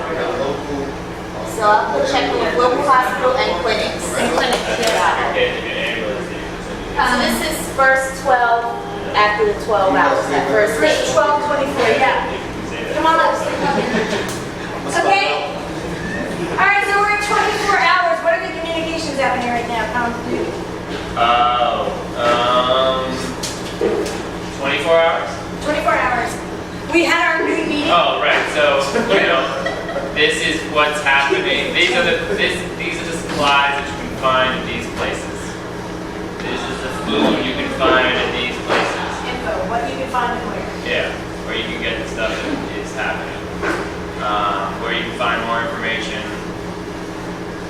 So I'll put check in with local hospital and clinics. And clinics, yeah. Okay, if you're ambulance, you can So send this is first 12 after the 12 hours, that first day. First 12:24, yeah. Come on up. Okay? All right, so we're at 24 hours. What are the communications happening right now? 24 hours? 24 hours. We had our new meeting. Oh, right. So, this is what's happening. These are the supplies that you can find in these places. This is the food you can find in these places. Info, what you can find and where. Yeah, where you can get the stuff that is happening. Where you can find more information.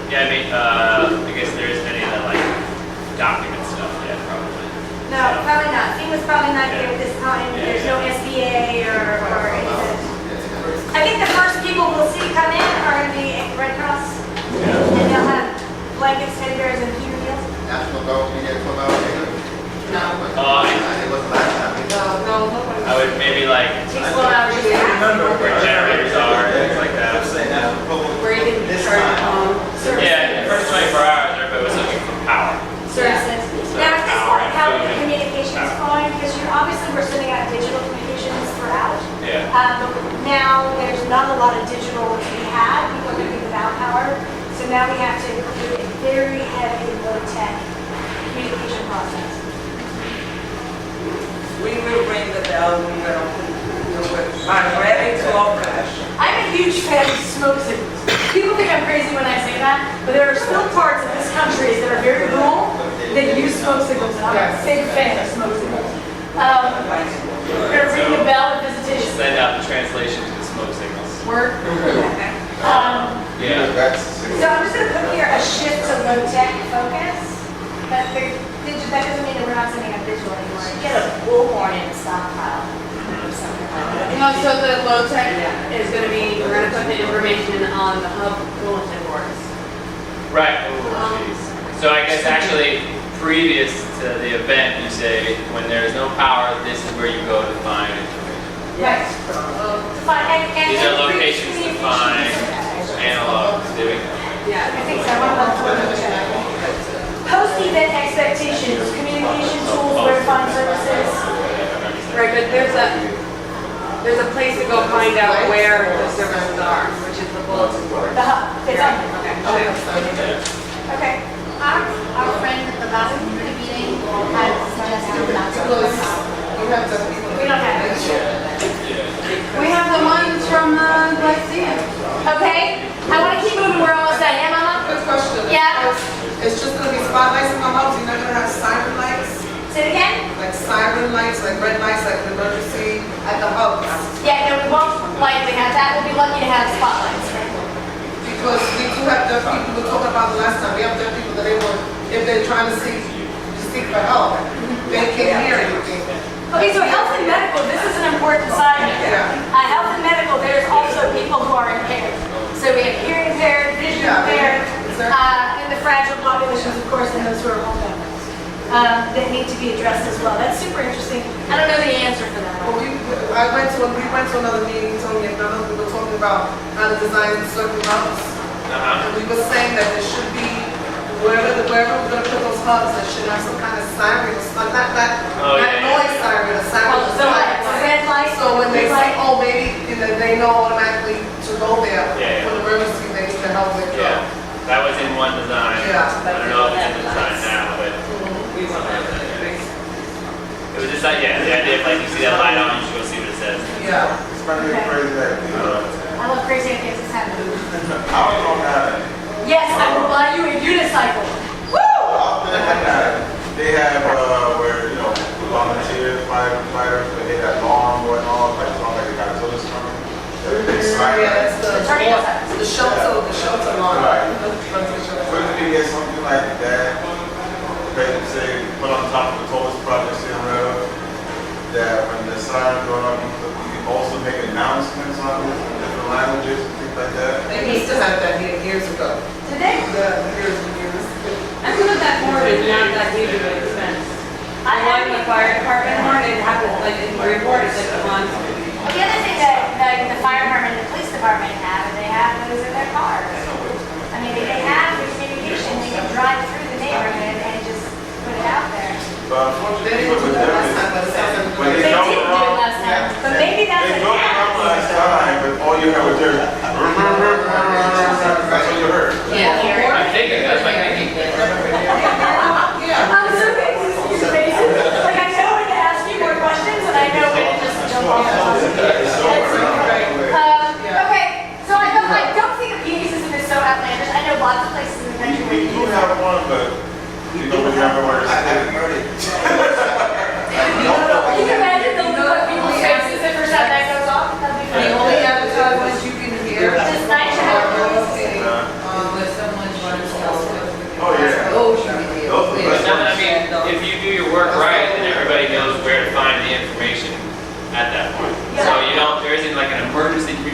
Yeah, I mean, I guess there isn't any of the like documents probably not here at this time. There's no SBA or anything. I think the first people we'll see come in are going to be Red Cross. And they'll have blankets, teddy bears, and heater meals. National Guard, we get 12 hours later. No. It wasn't last time. No, nobody. I would maybe like Takes 12 hours to get where generators are, things like that. where you can charge your phone. Yeah, the first 24 hours, everybody was looking for power. Services. Now, at this point, how are the communications going? Because obviously we're sending out digital communications throughout. Yeah. Now, there's not a lot of digital to be had. People are going to be without power. So now we have to do a very heavy low-tech communication process. We will ring the bell, I'm ready to open. I'm a huge fan of smoke signals. People think I'm crazy when I say that, but there are still parts of this country that are very rural that use smoke signals, and I'm a big fan of smoke signals. We're going to ring the bell at visitation. Send out the translation to the smoke signals. Word. Yeah. So I'm just going to put here a shift to low-tech focus. But that doesn't mean that we're not sending out digital anymore. Get a bullhorn in the stockpile or something like that. No, so the low tech is going to be, we're going to put the information on the hub bulletin boards. Right. So I guess actually previous to the event, you say when there's no power, this is where you go to find information. Yes. To find, and These are previous locations to communications. find analog doing that. Yeah. I think so. I want to check. Post-event expectations, communication tools, where to find services. Right, but there's a place to go find out where the services are, which is the bulletin board. The hub. It's on. Okay. Our friend at the last community meeting had suggested not to close. We don't have it. We have the ones from Lyceum. Okay. I want to keep moving. We're almost done. Yeah, Mama? Quick question. Yeah. It's just gonna be spotlights in my house, you're not gonna have siren lights? Say it again? Like siren lights, like red lights, like an emergency at the hubs? Yeah, no, we won't likely have that. We'll be lucky to have spotlights. Because we do have deaf people, we were talking about the last time, we have deaf people that they want, if they're trying to seek for help, they can't hear anything. Okay, so health and medical, this is an important side. Yeah. Health and medical, there's also people who are impaired. So we have hearing impaired, vision impaired, and the fragile populations, of course, and those who are homeowners that need to be addressed as well. That's super interesting. I don't know the answer for that. Well, we went to another meeting, Tony, and we were talking about how to design certain hubs. And we were saying that there should be, wherever we're gonna put those hubs, there should have some kind of siren, not noise siren, a siren. So like red light. So when they say, oh, maybe, they know automatically to go there, Yeah, yeah. for the emergency, they need to help with. Yeah. That was in one design. Yeah. I don't know if it's in the design now, but it was just like, yeah, the idea of like you see that light on, you should go see what it says. Yeah. It's probably crazy that, I love crazy things that's happening. I don't know how Yes, I will buy you a unicycle. Woo! they have, where, volunteers, firefighters, but they got alarm going on, like, it's not like they got a service coming. Yeah, that's the shelter line. Right. Where do you get something like that, say, put on top of the tallest projects in the road, that when the siren going on, you can also make announcements on it in different languages and things like that? They used to have that here years ago. Today? Yeah, years and years. I feel that horn is not that huge of an expense. I won the fire department horn, it happened like in report, it's like a month. Well, the other thing that the fire department and the police department have, is they have those in their cars. I mean, they have the communication, they can drive through the neighborhood and just put it out there. But They unfortunately, didn't do with that them, last time, but it sounds like. when They they did drove do it around, last time, but maybe that's they an drove around app. last time, but all you heard was their, that's all you heard. I'm thinking, that's my thinking. I'm so good to see your faces. Like, I know when to ask you more questions, and I know when to just jump off the topic. Okay, so I don't think a PA system is so outlandish. I know lots of places in the country where We you do use have one, but you don't remember where it's at. You can imagine the look on people's faces the first time that goes off? That'd be The funny. only advertisements you can hear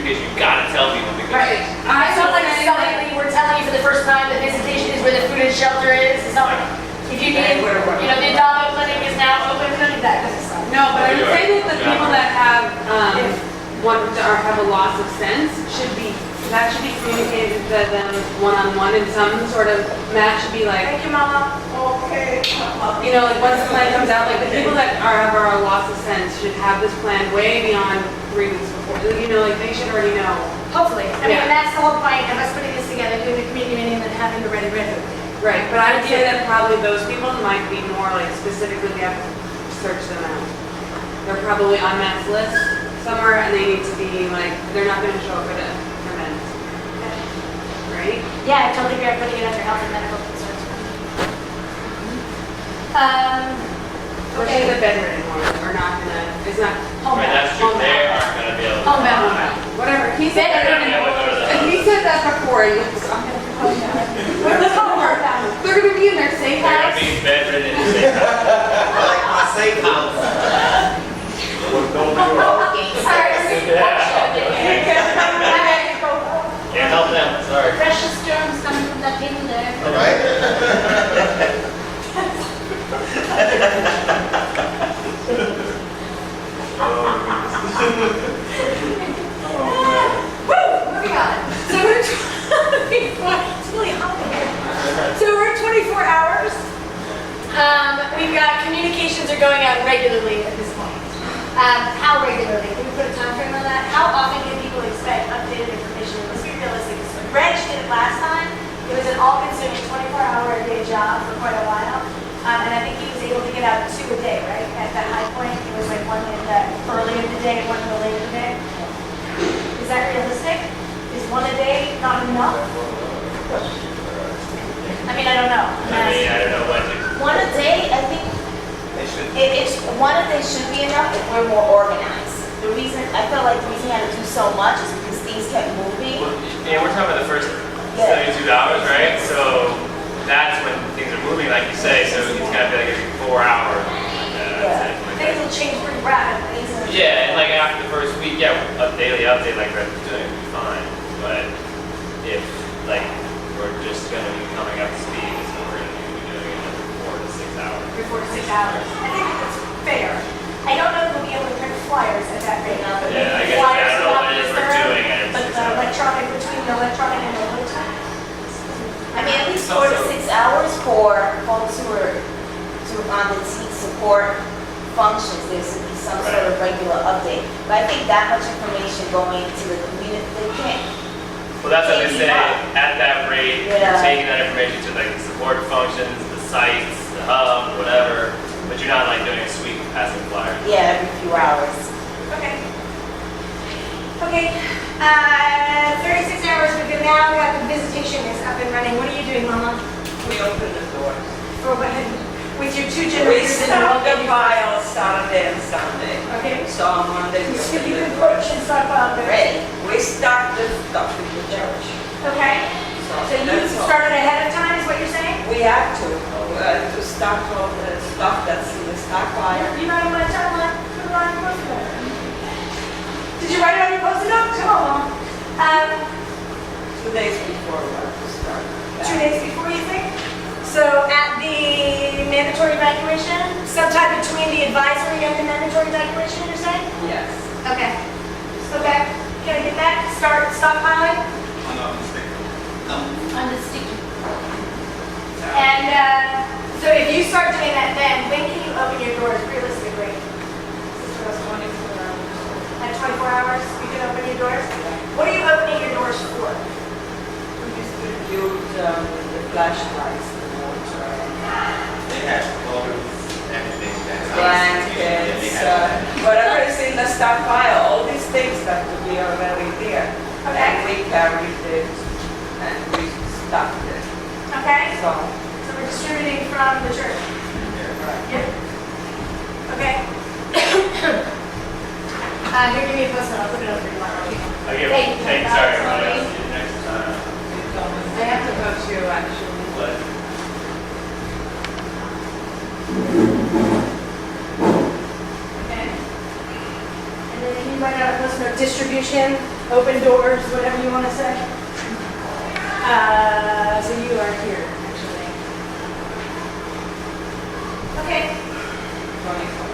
communication, you gotta tell people because. Right. It's not like suddenly we're telling you for the first time the visitation is where the food and shelter is. It's not like, if you need, the Adamo clinic is now open, we don't need that kind of stuff. No, but I would say that the people that have, have a loss of sense that should be communicated to them one-on-one in some sort of, Matt should be like, Thank you, Mama. Okay. like once the plan comes out, like the people that have our loss of sense should have this plan way beyond 3 weeks before. Like they should already know. Hopefully. I mean, Yeah. and that's the whole point of us putting this together, doing the community meeting and then having the ready red. Right, but I would say that probably those people might be more like specifically we have to search them out. They're probably on Matt's list somewhere and they need to be like, they're not gonna show up at events. Right? Yeah, I totally agree. I'm putting it under health and medical concerns. Especially the bedridden ones are not gonna, it's not. Right, that's true, they aren't gonna be able to. Homebound. Whatever, he said They're gonna be able to go to and the. he said that before, he was, they're gonna be in their safe They're gonna house. be bedridden and safe. I like my safe house. Can't help them, sorry. Precious germs coming from that table there. All right? Woo! Moving on. So we're it's really hot in here. So we're at 24 hours. We've got communications are going out regularly at this point. How regularly? Can we put a time frame on that? How often can people expect updated information? Let's be realistic. So Reg did it last time. It was an all-consuming 24-hour-a-day job for quite a while. And I think he was able to get out 2 a day, right? At that high point, it was like one in the early in the day and one in the late in the day. Is that realistic? Is 1 a day not enough? I mean, I don't know. I don't know what to. One a day, I think one a day should be enough if we're more organized. I feel like the reason we had to do so much is because things kept moving. Yeah, we're talking about the first 72 hours, right? So that's when things are moving, like you say, so it's gonna be like every 4 hours. Things will change pretty rapidly. Yeah, and like after the first week, yeah, a daily update like Red's doing would be fine. But if like we're just gonna be coming up to speed, so we're gonna be doing it every 4 to 6 hours. Every 4 to 6 hours. I think that's fair. I don't know if we'll be able to print flyers at that rate. But Yeah, I maybe guess flyers I don't know will what it is be we're served, doing at But 6 the hours. electronic, between the electronic and the real time. I mean, at least 4 to 6 hours for folks who are on the team support functions. There should be some sort of regular update. But I think that much information going to the community, they can't. Well, that's what they say. At that rate, Yeah. you're taking that information to like the support functions, the sites, the hub, whatever. But you're not like doing a sweep passing flyer. Yeah, every few hours. Okay. Okay. 36 hours, we're good now. We got the visitation is up and running. What are you doing, Mama? We open the doors. For what? With your 2 We generators and stock all the pile Saturday and Sunday. Okay. So on Monday we So open you the can doors. push and stockpile there. Ready? We stock the stuff in the church. Okay. So you that's all. started ahead of time is what you're saying? We have to stock all the stuff that's in the stockpile. You write on my timeline, put it on your post-it note. Did you write it on your post-it note? Come on, Mom. 2 days before we have to start. 2 days before you think? So at the mandatory evacuation, sometime between the advisory and the mandatory evacuation, you're saying? Yes. Okay. Okay. Can I get that? Start stockpiling? On the sticky. And so if you start doing that then, when can you open your doors realistically? At 24 hours, you can open your doors? What are you opening your doors for? We used to use the flashlights, the water, They had clothes, everything that's blankets, whatever is in the stockpile, all these things have to be already there. Okay. And we carried it and we stocked it. Okay? So, So we're distributing from the church? Yep. Okay. Here, give me a post-it, I'll put it over tomorrow. Okay, Thank you. thanks, sorry, everybody. I'll see you next time. I have to go too, actually. What? Okay. And you might not listen to distribution, open doors, whatever you want to say. So you are here, actually. Okay. 24.